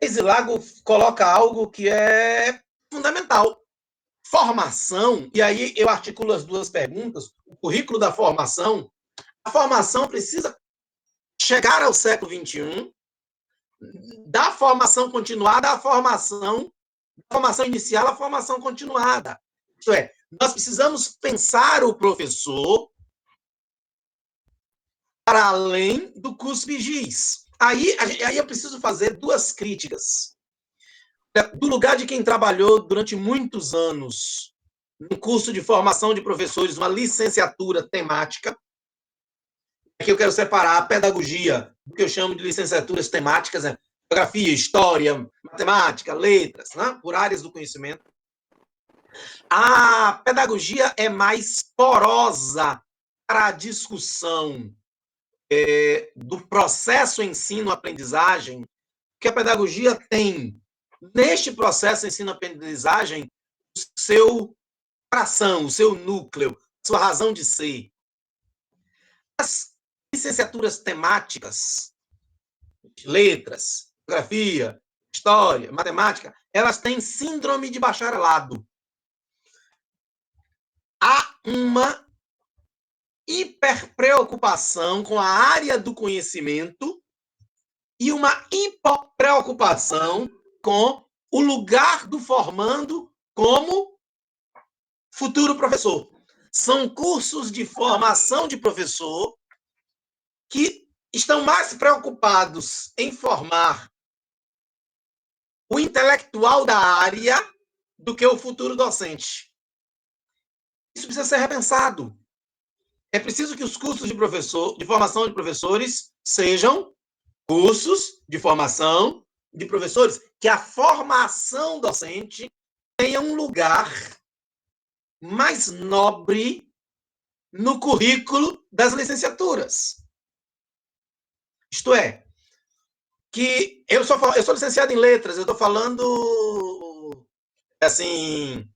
Deise Lago coloca algo que é fundamental. Formação, e aí eu articulo as duas perguntas, o currículo da formação. A formação precisa chegar ao século XXI, da formação continuada à formação inicial à formação continuada. Isto é, nós precisamos pensar o professor para além do CUSP-GIS. Aí eu preciso fazer duas críticas. Do lugar de quem trabalhou durante muitos anos no curso de formação de professores, uma licenciatura temática, aqui eu quero separar a pedagogia do que eu chamo de licenciaturas temáticas, geografia, história, matemática, letras, né, por áreas do conhecimento. A pedagogia é mais porosa para a discussão do processo ensino-aprendizagem, que a pedagogia tem, neste processo ensino-aprendizagem, o seu coração, o seu núcleo, a sua razão de ser. As licenciaturas temáticas, letras, geografia, história, matemática, elas têm síndrome de bacharelado. Há uma hiperpreocupação com a área do conhecimento e uma hipopreocupação com o lugar do formando como futuro professor. São cursos de formação de professor que estão mais preocupados em formar o intelectual da área do que o futuro docente. Isso precisa ser repensado. É preciso que os cursos de formação de professores sejam cursos de formação de professores, que a formação docente tenha um lugar mais nobre no currículo das licenciaturas. Isto é, que eu sou licenciado em letras, eu estou falando assim,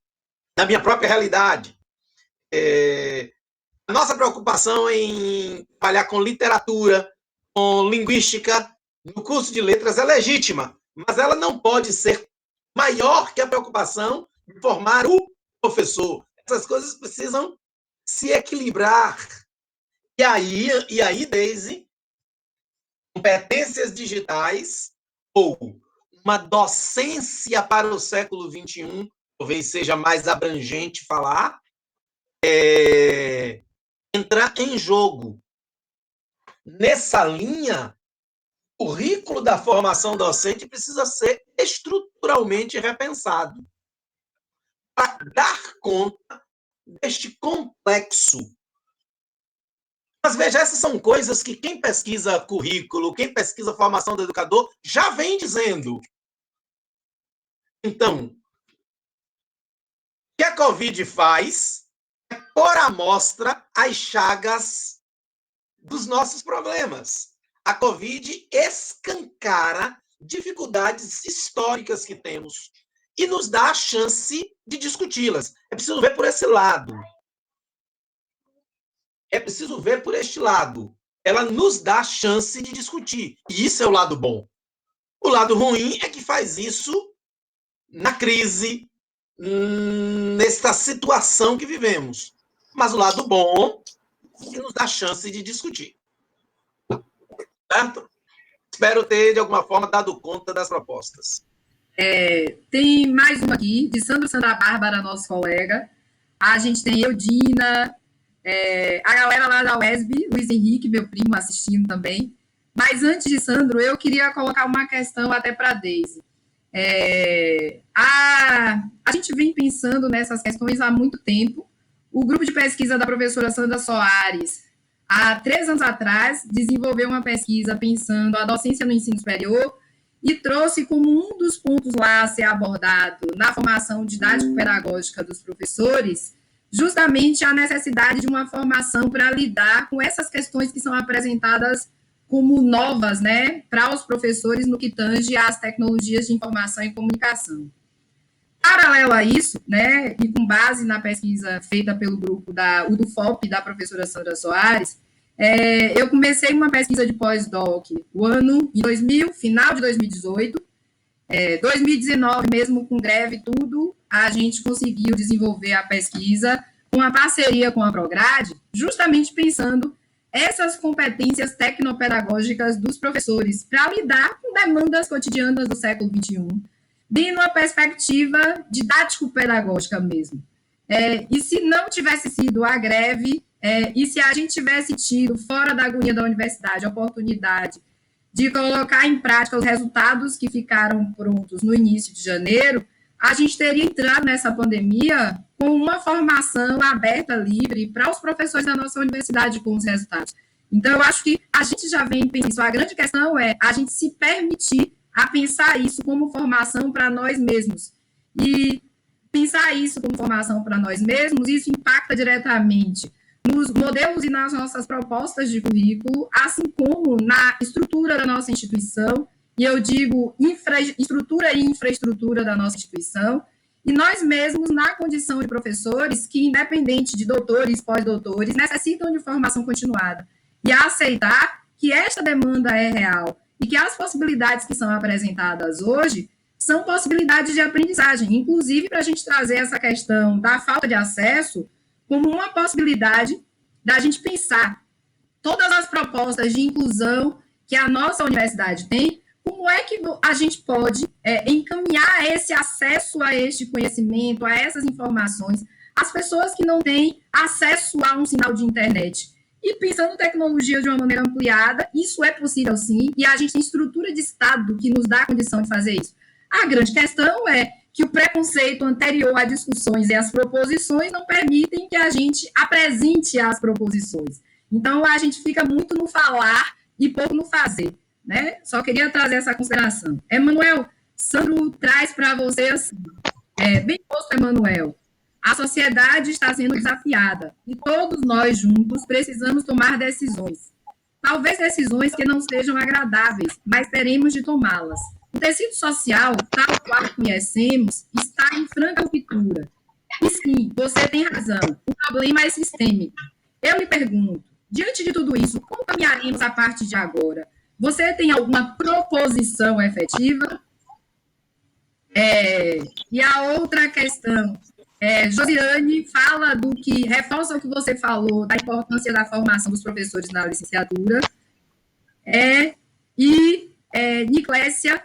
na minha própria realidade. A nossa preocupação em trabalhar com literatura, com linguística, no curso de letras é legítima, mas ela não pode ser maior que a preocupação de formar o professor. Essas coisas precisam se equilibrar. E aí, Deise, competências digitais ou uma docência para o século XXI, talvez seja mais abrangente falar, entrar em jogo. Nessa linha, o currículo da formação docente precisa ser estruturalmente repensado para dar conta deste complexo. Mas veja, essas são coisas que quem pesquisa currículo, quem pesquisa formação do educador, já vem dizendo. Então, o que a Covid faz é pôr à mostra as chagas dos nossos problemas. A Covid escancara dificuldades históricas que temos e nos dá a chance de discuti-las. É preciso ver por esse lado. É preciso ver por este lado. Ela nos dá a chance de discutir. E isso é o lado bom. O lado ruim é que faz isso na crise, nesta situação que vivemos. Mas o lado bom é que nos dá a chance de discutir. Certo? Espero ter, de alguma forma, dado conta das propostas. Tem mais uma aqui, de Sandra Bárbara, nosso colega. A gente tem Eudina, a galera lá da UESB, Luiz Henrique, meu primo, assistindo também. Mas antes de Sandro, eu queria colocar uma questão até para a Deise. A gente vem pensando nessas questões há muito tempo. O grupo de pesquisa da professora Sandra Soares, há 3 anos atrás, desenvolveu uma pesquisa pensando a docência no ensino superior e trouxe como um dos pontos lá a ser abordado na formação didático-pedagógica dos professores justamente a necessidade de uma formação para lidar com essas questões que são apresentadas como novas, né, para os professores no que tange às tecnologias de informação e comunicação. Paralelo a isso, né, e com base na pesquisa feita pelo grupo da UDUFOP, da professora Sandra Soares, eu comecei uma pesquisa de pós-doc final de 2018, 2019 mesmo com greve e tudo, a gente conseguiu desenvolver a pesquisa com uma parceria com a Prograde, justamente pensando essas competências tecnopedagógicas dos professores para lidar com demandas cotidianas do século XXI, bem numa perspectiva didático-pedagógica mesmo. E se não tivesse sido a greve, e se a gente tivesse tido, fora da agonia da universidade, a oportunidade de colocar em prática os resultados que ficaram prontos no início de janeiro, a gente teria entrado nessa pandemia com uma formação aberta, livre, para os professores da nossa universidade com os resultados. Então, eu acho que a gente já vem pensando isso. A grande questão é a gente se permitir a pensar isso como formação para nós mesmos. E pensar isso como formação para nós mesmos, isso impacta diretamente nos modelos e nas nossas propostas de currículo, assim como na estrutura da nossa instituição, e eu digo estrutura e infraestrutura da nossa instituição, e nós mesmos na condição de professores que, independente de doutores, pós-doutores, necessitam de formação continuada, e a aceitar que esta demanda é real, e que as possibilidades que são apresentadas hoje são possibilidades de aprendizagem, inclusive para a gente trazer essa questão da falta de acesso como uma possibilidade da gente pensar todas as propostas de inclusão que a nossa universidade tem, como é que a gente pode encaminhar esse acesso a este conhecimento, a essas informações, as pessoas que não têm acesso a um sinal de internet. E pensando em tecnologia de uma maneira ampliada, isso é possível sim, e a gente tem estrutura de Estado que nos dá a condição de fazer isso. A grande questão é que o preconceito anterior a discussões e as proposições não permitem que a gente apresente as proposições. Então, a gente fica muito no falar e pouco no fazer, né? Só queria trazer essa consideração. Emanuel, Sandro traz para você assim, bem posto, Emanuel, a sociedade está sendo desafiada e todos nós juntos precisamos tomar decisões. Talvez decisões que não sejam agradáveis, mas teremos de tomá-las. O tecido social, tal qual conhecemos, está em franca ruptura. E sim, você tem razão, o problema é sistêmico. Eu lhe pergunto, diante de tudo isso, como caminharemos a partir de agora? Você tem alguma proposição efetiva? E a outra questão, Josiane fala reforça o que você falou, da importância da formação dos professores na licenciatura, Niclésia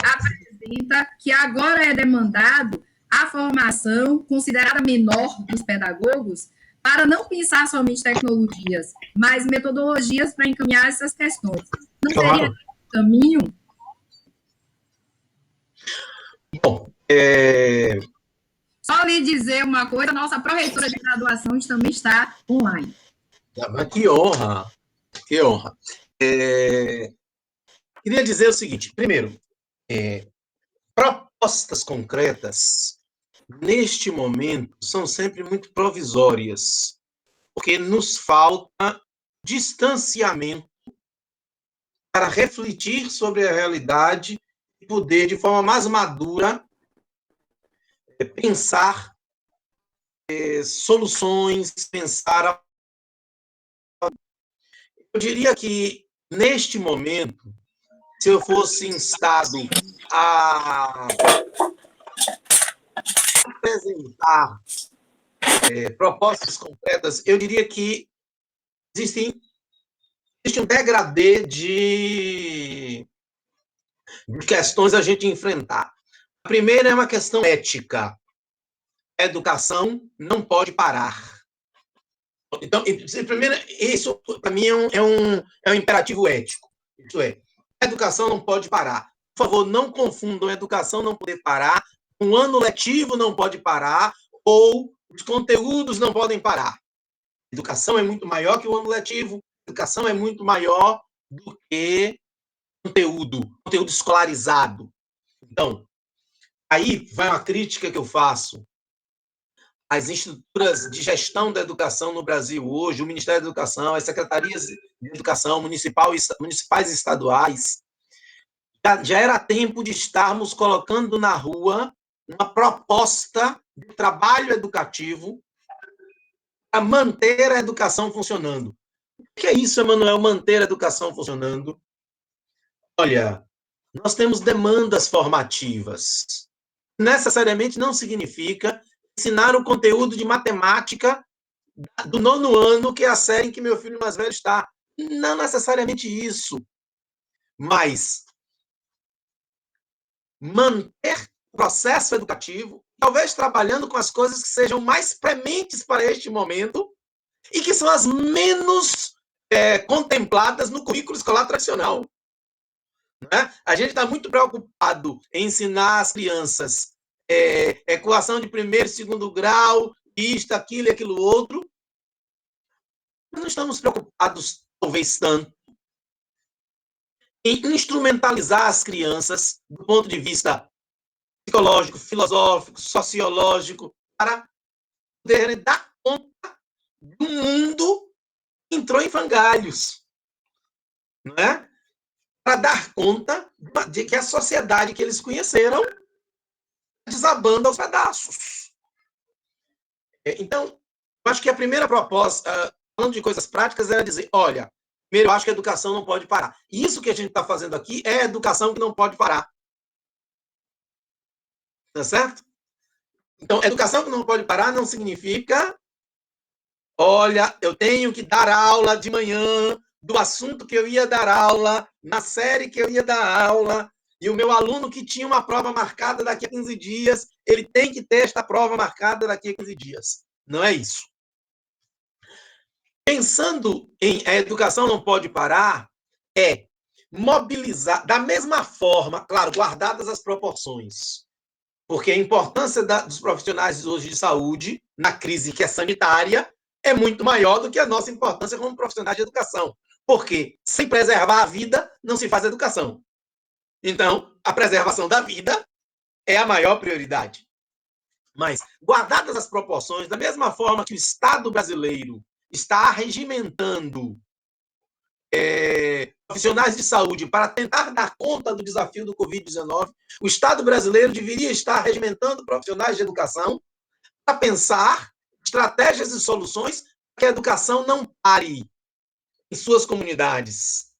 apresenta que agora é demandado a formação considerada menor dos pedagogos para não pensar somente tecnologias, mas metodologias para encaminhar essas questões. Não seria esse o caminho? Bom, Só lhe dizer uma coisa, nossa pró-reitora de graduação também está online. Que honra, que honra. Queria dizer o seguinte, primeiro, propostas concretas, neste momento, são sempre muito provisórias, porque nos falta distanciamento para refletir sobre a realidade e poder, de forma mais madura, pensar soluções, pensar... Eu diria que, neste momento, se eu fosse instado a apresentar propostas concretas, eu diria que existe um degradê de questões a gente enfrentar. A primeira é uma questão ética. A educação não pode parar. Então, primeiro, isso, para mim, é um imperativo ético. Isso é, a educação não pode parar. Por favor, não confundam a educação não poder parar, um ano letivo não pode parar, ou os conteúdos não podem parar. A educação é muito maior que o ano letivo, a educação é muito maior do que conteúdo escolarizado. Então, aí vai uma crítica que eu faço às estruturas de gestão da educação no Brasil hoje, o Ministério da Educação, as secretarias de educação municipais e estaduais. Já era tempo de estarmos colocando na rua uma proposta de trabalho educativo para manter a educação funcionando. O que é isso, Emanuel, manter a educação funcionando? Olha, nós temos demandas formativas. Necessariamente não significa ensinar o conteúdo de matemática do 9º ano, que é a série em que meu filho mais velho está. Não necessariamente isso. Mas manter o processo educativo, talvez trabalhando com as coisas que sejam mais prementes para este momento e que são as menos contempladas no currículo escolar tradicional. Né? A gente está muito preocupado em ensinar as crianças equação de primeiro e segundo grau, isto, aquilo e aquilo outro. Mas não estamos preocupados, talvez tanto, em instrumentalizar as crianças do ponto de vista psicológico, filosófico, sociológico, para poderem dar conta do mundo que entrou em frangalhos. Não é? Para dar conta de que a sociedade que eles conheceram desabando aos pedaços. Então, eu acho que a primeira proposta, falando de coisas práticas, era dizer, olha, primeiro, eu acho que a educação não pode parar. Isso que a gente está fazendo aqui é a educação que não pode parar. Tá certo? Então, educação que não pode parar não significa, olha, eu tenho que dar aula de manhã do assunto que eu ia dar aula, na série que eu ia dar aula, e o meu aluno que tinha uma prova marcada daqui a 15 dias, ele tem que ter esta prova marcada daqui a 15 dias. Não é isso. Pensando em a educação não pode parar, é mobilizar, da mesma forma, claro, guardadas as proporções, porque a importância dos profissionais hoje de saúde, na crise que é sanitária, é muito maior do que a nossa importância como profissionais de educação, porque sem preservar a vida, não se faz educação. Então, a preservação da vida é a maior prioridade. Mas, guardadas as proporções, da mesma forma que o Estado brasileiro está arregimentando profissionais de saúde para tentar dar conta do desafio do Covid-19, o Estado brasileiro deveria estar regimentando profissionais de educação para pensar estratégias e soluções para que a educação não pare em suas comunidades.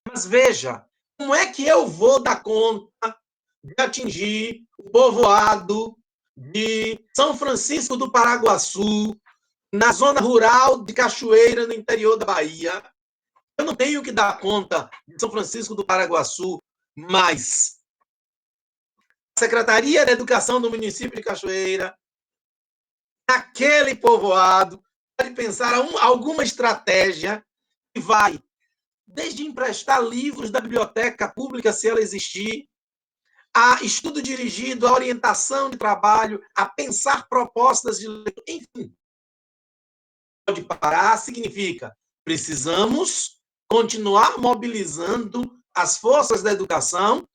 Mas veja, como é que eu vou dar conta de atingir o povoado de São Francisco do Paraguaçu, na zona rural de Cachoeira, no interior da Bahia? Eu não tenho que dar conta de São Francisco do Paraguaçu, mas a Secretaria da Educação do município de Cachoeira, naquele povoado, pode pensar alguma estratégia que vai desde emprestar livros da biblioteca pública, se ela existir, a estudo dirigido, a orientação de trabalho, a pensar propostas de leitura, enfim. Pode parar significa precisamos continuar mobilizando as forças da educação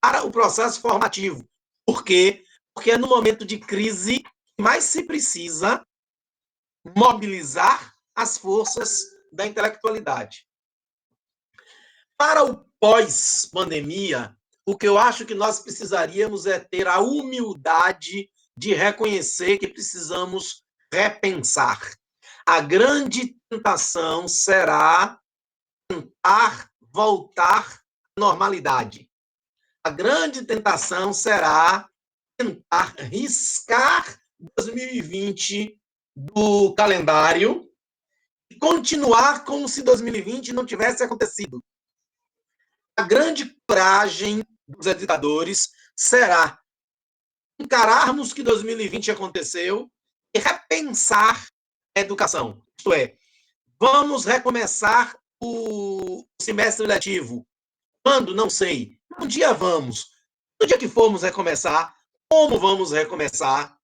para o processo formativo. Por quê? Porque é no momento de crise que mais se precisa mobilizar as forças da intelectualidade. Para o pós-pandemia, o que eu acho que nós precisaríamos é ter a humildade de reconhecer que precisamos repensar. A grande tentação será tentar voltar à normalidade. A grande tentação será tentar riscar 2020 do calendário e continuar como se 2020 não tivesse acontecido. A grande coragem dos educadores será encararmos que 2020 aconteceu e repensar a educação. Isto é, vamos recomeçar o semestre letivo. Quando? Não sei. Um dia vamos. No dia que formos recomeçar, como vamos recomeçar?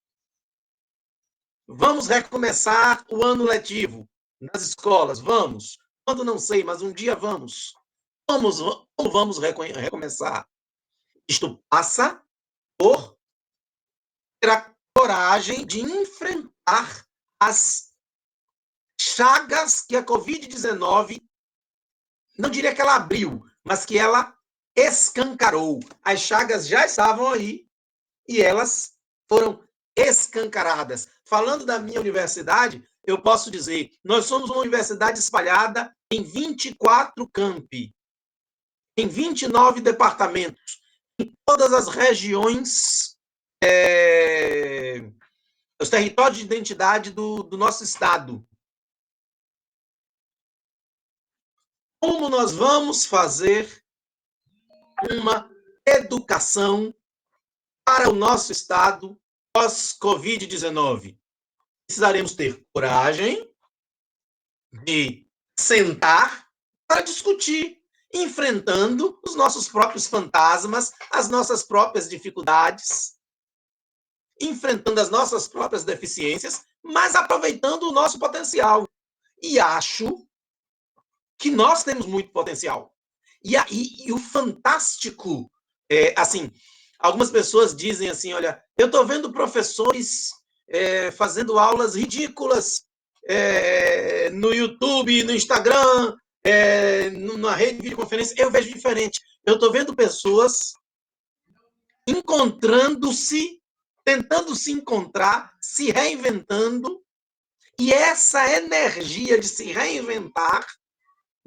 Vamos recomeçar o ano letivo nas escolas? Vamos. Quando? Não sei, mas um dia vamos. Como vamos recomeçar? Isto passa por ter a coragem de enfrentar as chagas que a Covid-19, não diria que ela abriu, mas que ela escancarou. As chagas já estavam aí e elas foram escancaradas. Falando da minha universidade, eu posso dizer, nós somos uma universidade espalhada em 24 campi, em 29 departamentos, em todas as regiões, os territórios de identidade do nosso estado. Como nós vamos fazer uma educação para o nosso estado pós-Covid-19? Precisaremos ter coragem de sentar para discutir, enfrentando os nossos próprios fantasmas, as nossas próprias dificuldades, enfrentando as nossas próprias deficiências, mas aproveitando o nosso potencial. E acho que nós temos muito potencial. E o fantástico, assim, algumas pessoas dizem assim, olha, eu estou vendo professores fazendo aulas ridículas no YouTube, no Instagram, na rede de videoconferência, eu vejo diferente. Eu estou vendo pessoas encontrando-se, tentando se encontrar, se reinventando, e essa energia de se reinventar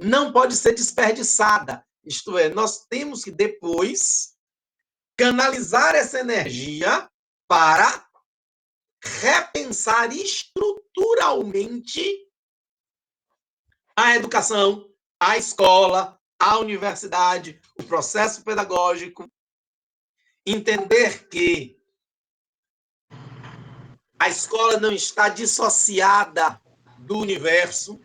não pode ser desperdiçada. Isto é, nós temos que depois canalizar essa energia para repensar estruturalmente a educação, a escola, a universidade, o processo pedagógico. Entender que A escola não está dissociada do universo.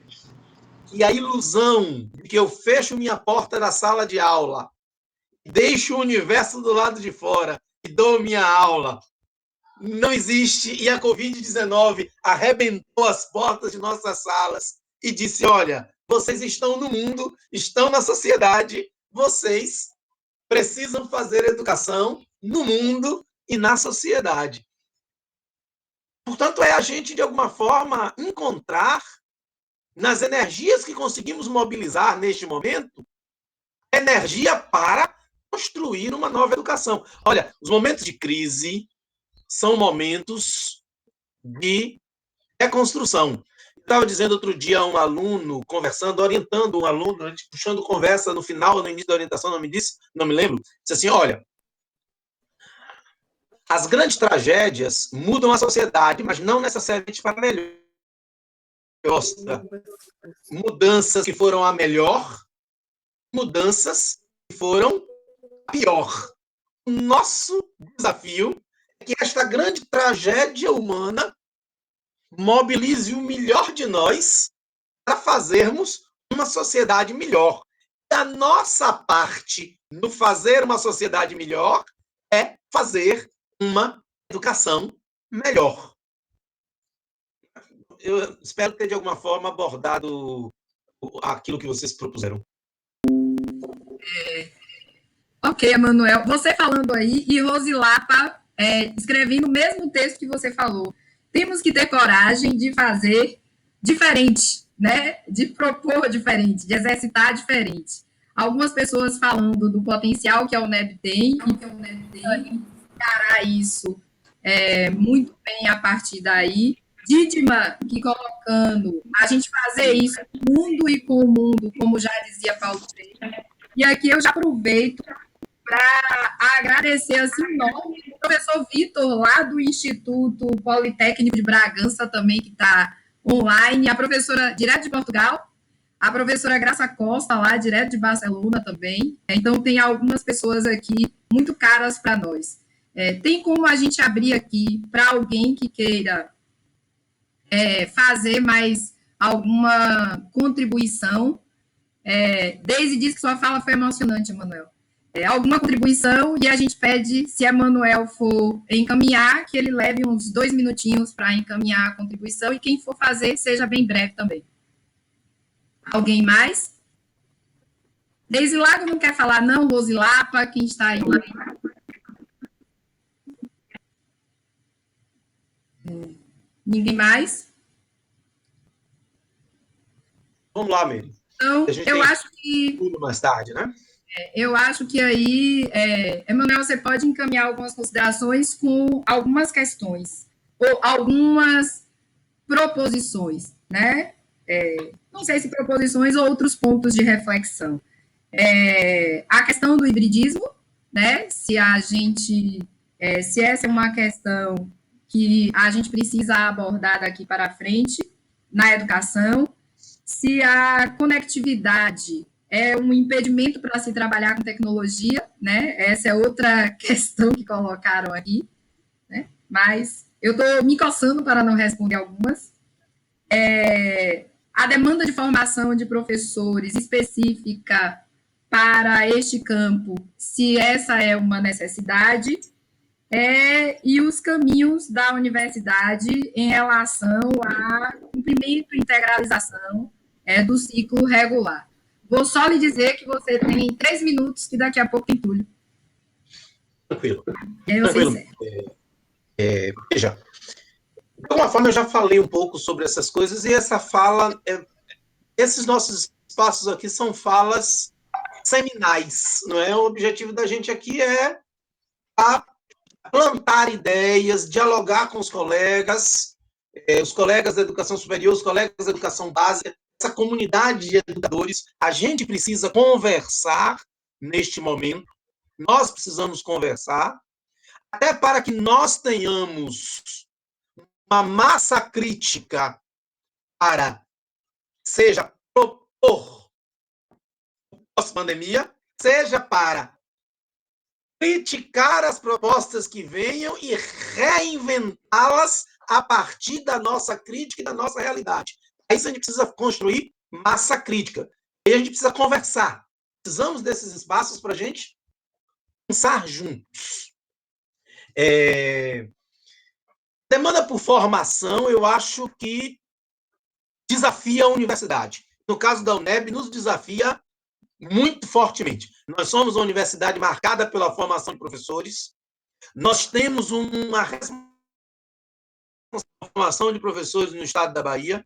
E a ilusão de que eu fecho minha porta da sala de aula, deixo o universo do lado de fora e dou minha aula, não existe. E a Covid-19 arrebentou as portas de nossas salas e disse, olha, vocês estão no mundo, estão na sociedade, vocês precisam fazer educação no mundo e na sociedade. Portanto, é a gente, de alguma forma, encontrar nas energias que conseguimos mobilizar neste momento, energia para construir uma nova educação. Olha, os momentos de crise são momentos de reconstrução. Estava dizendo outro dia a um aluno, conversando, orientando um aluno, a gente puxando conversa no final, no início da orientação, não me lembro, disse assim, olha, as grandes tragédias mudam a sociedade, mas não necessariamente para melhor. Mudanças que foram a melhor, mudanças que foram a pior. O nosso desafio é que esta grande tragédia humana mobilize o melhor de nós para fazermos uma sociedade melhor. E a nossa parte no fazer uma sociedade melhor é fazer uma educação melhor. Eu espero ter, de alguma forma, abordado aquilo que vocês propuseram. Ok, Emanuel. Você falando aí e Rosilapa escrevendo o mesmo texto que você falou. Temos que ter coragem de fazer diferente, né? De propor diferente, de exercitar diferente. Algumas pessoas falando do potencial que a UNEB tem e que a UNEB tem encarar isso muito bem a partir daí. Dídima, que colocando a gente fazer isso no mundo e com o mundo, como já dizia Paulo Freire. E aqui eu já aproveito para agradecer assim, o nome do professor Vitor, lá do Instituto Politécnico de Bragança também, que está online, a professora direto de Portugal, a professora Graça Costa, lá direto de Barcelona também. Então, tem algumas pessoas aqui muito caras para nós. Tem como a gente abrir aqui para alguém que queira fazer mais alguma contribuição? Deise disse que sua fala foi emocionante, Emanuel. Alguma contribuição, e a gente pede, se Emanuel for encaminhar, que ele leve uns 2 minutinhos para encaminhar a contribuição, e quem for fazer, seja bem breve também. Alguém mais? Deise Lago não quer falar, não? Rosilapa, quem está aí? Ninguém mais? Vamos lá, Mary. Então, eu acho que... Tudo mais tarde, né? Eu acho que aí, Emanuel, você pode encaminhar algumas considerações com algumas questões, ou algumas proposições, né? Não sei se proposições ou outros pontos de reflexão. A questão do hibridismo, né? Se essa é uma questão que a gente precisa abordar daqui para frente na educação, se a conectividade é um impedimento para se trabalhar com tecnologia, né? Essa é outra questão que colocaram aqui, né? Mas eu estou me coçando para não responder algumas. A demanda de formação de professores específica para este campo, se essa é uma necessidade, e os caminhos da universidade em relação a cumprimento e integralização do ciclo regular. Vou só lhe dizer que você tem 3 minutos, que daqui a pouco tem Túlio. Tranquilo. Veja. De alguma forma, eu já falei um pouco sobre essas coisas, e essa fala, esses nossos espaços aqui são falas seminais, não é? O objetivo da gente aqui é plantar ideias, dialogar com os colegas da educação superior, os colegas da educação básica, essa comunidade de educadores. A gente precisa conversar neste momento, nós precisamos conversar, até para que nós tenhamos uma massa crítica para, seja propor pós-pandemia, seja para criticar as propostas que venham e reinventá-las a partir da nossa crítica e da nossa realidade. Para isso a gente precisa construir massa crítica. E a gente precisa conversar. Precisamos desses espaços para a gente pensar juntos. Demanda por formação, eu acho que desafia a universidade. No caso da UNEB, nos desafia muito fortemente. Nós somos uma universidade marcada pela formação de professores. Nós temos uma formação de professores no estado da Bahia.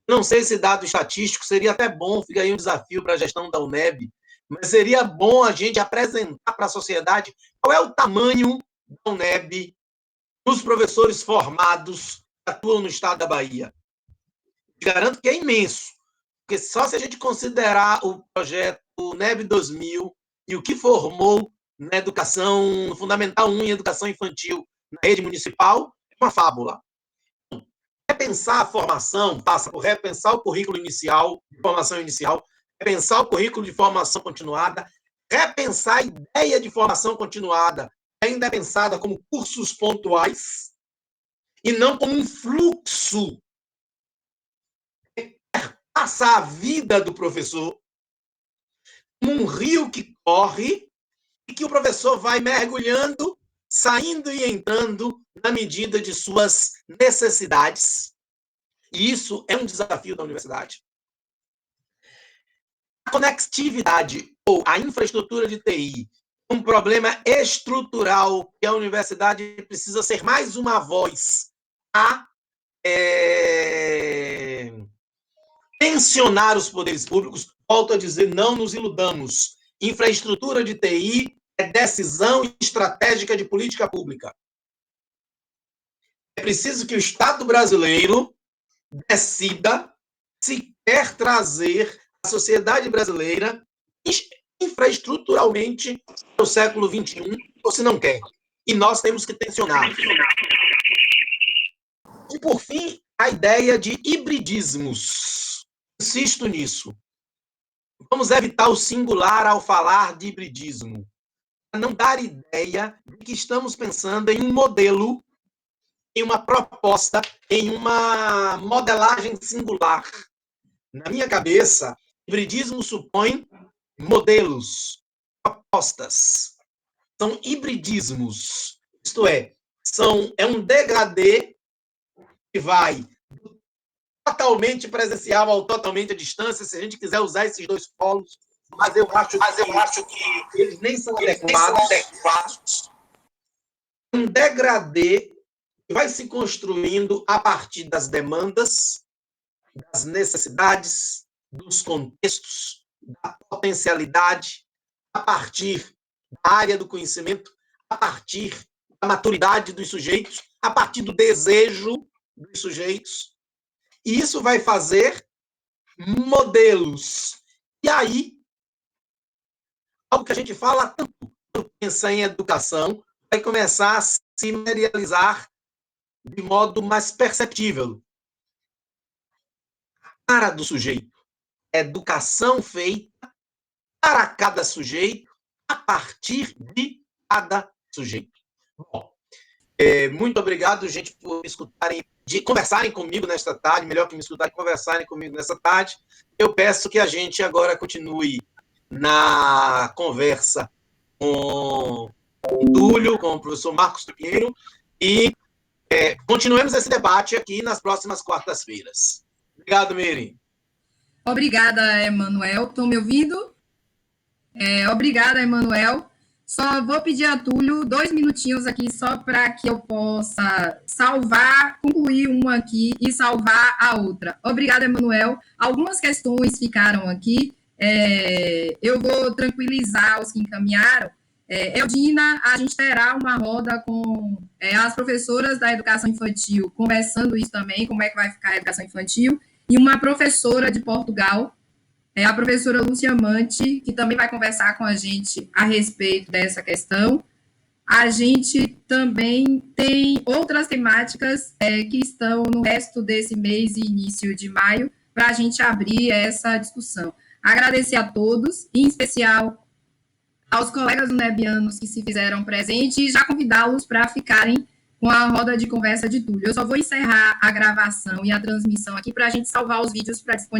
Não sei se dado estatístico, seria até bom, fica aí um desafio para a gestão da UNEB, mas seria bom a gente apresentar para a sociedade qual é o tamanho da UNEB dos professores formados que atuam no estado da Bahia. Garanto que é imenso, porque só se a gente considerar o projeto UNEB 2000 e o que formou na educação, no Fundamental 1 em educação infantil na rede municipal, é uma fábula. Repensar a formação passa por repensar o currículo inicial, de formação inicial, repensar o currículo de formação continuada, repensar a ideia de formação continuada, ainda é pensada como cursos pontuais e não como um fluxo. Passar a vida do professor como um rio que corre e que o professor vai mergulhando, saindo e entrando na medida de suas necessidades. E isso é um desafio da universidade. A conectividade ou a infraestrutura de TI é um problema estrutural que a universidade precisa ser mais uma voz a tensionar os poderes públicos. Volto a dizer, não nos iludamos. Infraestrutura de TI é decisão estratégica de política pública. É preciso que o Estado brasileiro decida se quer trazer a sociedade brasileira infraestruturalmente para o século XXI, ou se não quer. E nós temos que tensionar. E, por fim, a ideia de hibridismos. Insisto nisso. Vamos evitar o singular ao falar de hibridismo. Para não dar ideia de que estamos pensando em um modelo, em uma proposta, em uma modelagem singular. Na minha cabeça, hibridismo supõe modelos, propostas. São hibridismos. Isto é um degradê que vai totalmente presencial ao totalmente à distância, se a gente quiser usar esses dois polos, mas eu acho que eles nem são adequados. Um degradê que vai se construindo a partir das demandas, das necessidades, dos contextos, da potencialidade, a partir da área do conhecimento, a partir da maturidade dos sujeitos, a partir do desejo dos sujeitos. E isso vai fazer modelos. E aí, algo que a gente fala tanto quando pensa em educação, vai começar a se materializar de modo mais perceptível. A cara do sujeito. Educação feita para cada sujeito, a partir de cada sujeito. Bom, muito obrigado, gente, por escutarem, de conversarem comigo nesta tarde, melhor que me escutarem, conversarem comigo nesta tarde. Eu peço que a gente agora continue na conversa com o Túlio, com o professor Marcos Pinheiro, e continuemos esse debate aqui nas próximas quartas-feiras. Obrigado, Miri. Obrigada, Emanuel. Estão me ouvindo? Obrigada, Emanuel. Só vou pedir a Túlio 2 minutinhos aqui, só para que eu possa concluir uma aqui e salvar a outra. Obrigada, Emanuel. Algumas questões ficaram aqui. Eu vou tranquilizar os que encaminharam. Eudina, a gente terá uma roda com as professoras da educação infantil, conversando isso também, como é que vai ficar a educação infantil, e uma professora de Portugal, a professora Lúcia Amante, que também vai conversar com a gente a respeito dessa questão. A gente também tem outras temáticas que estão no resto desse mês e início de maio, para a gente abrir essa discussão. Agradecer a todos, em especial aos colegas unebianos que se fizeram presentes, e já convidá-los para ficarem com a roda de conversa de Túlio. Eu só vou encerrar a gravação e a transmissão aqui para a gente salvar os vídeos para disponibilizar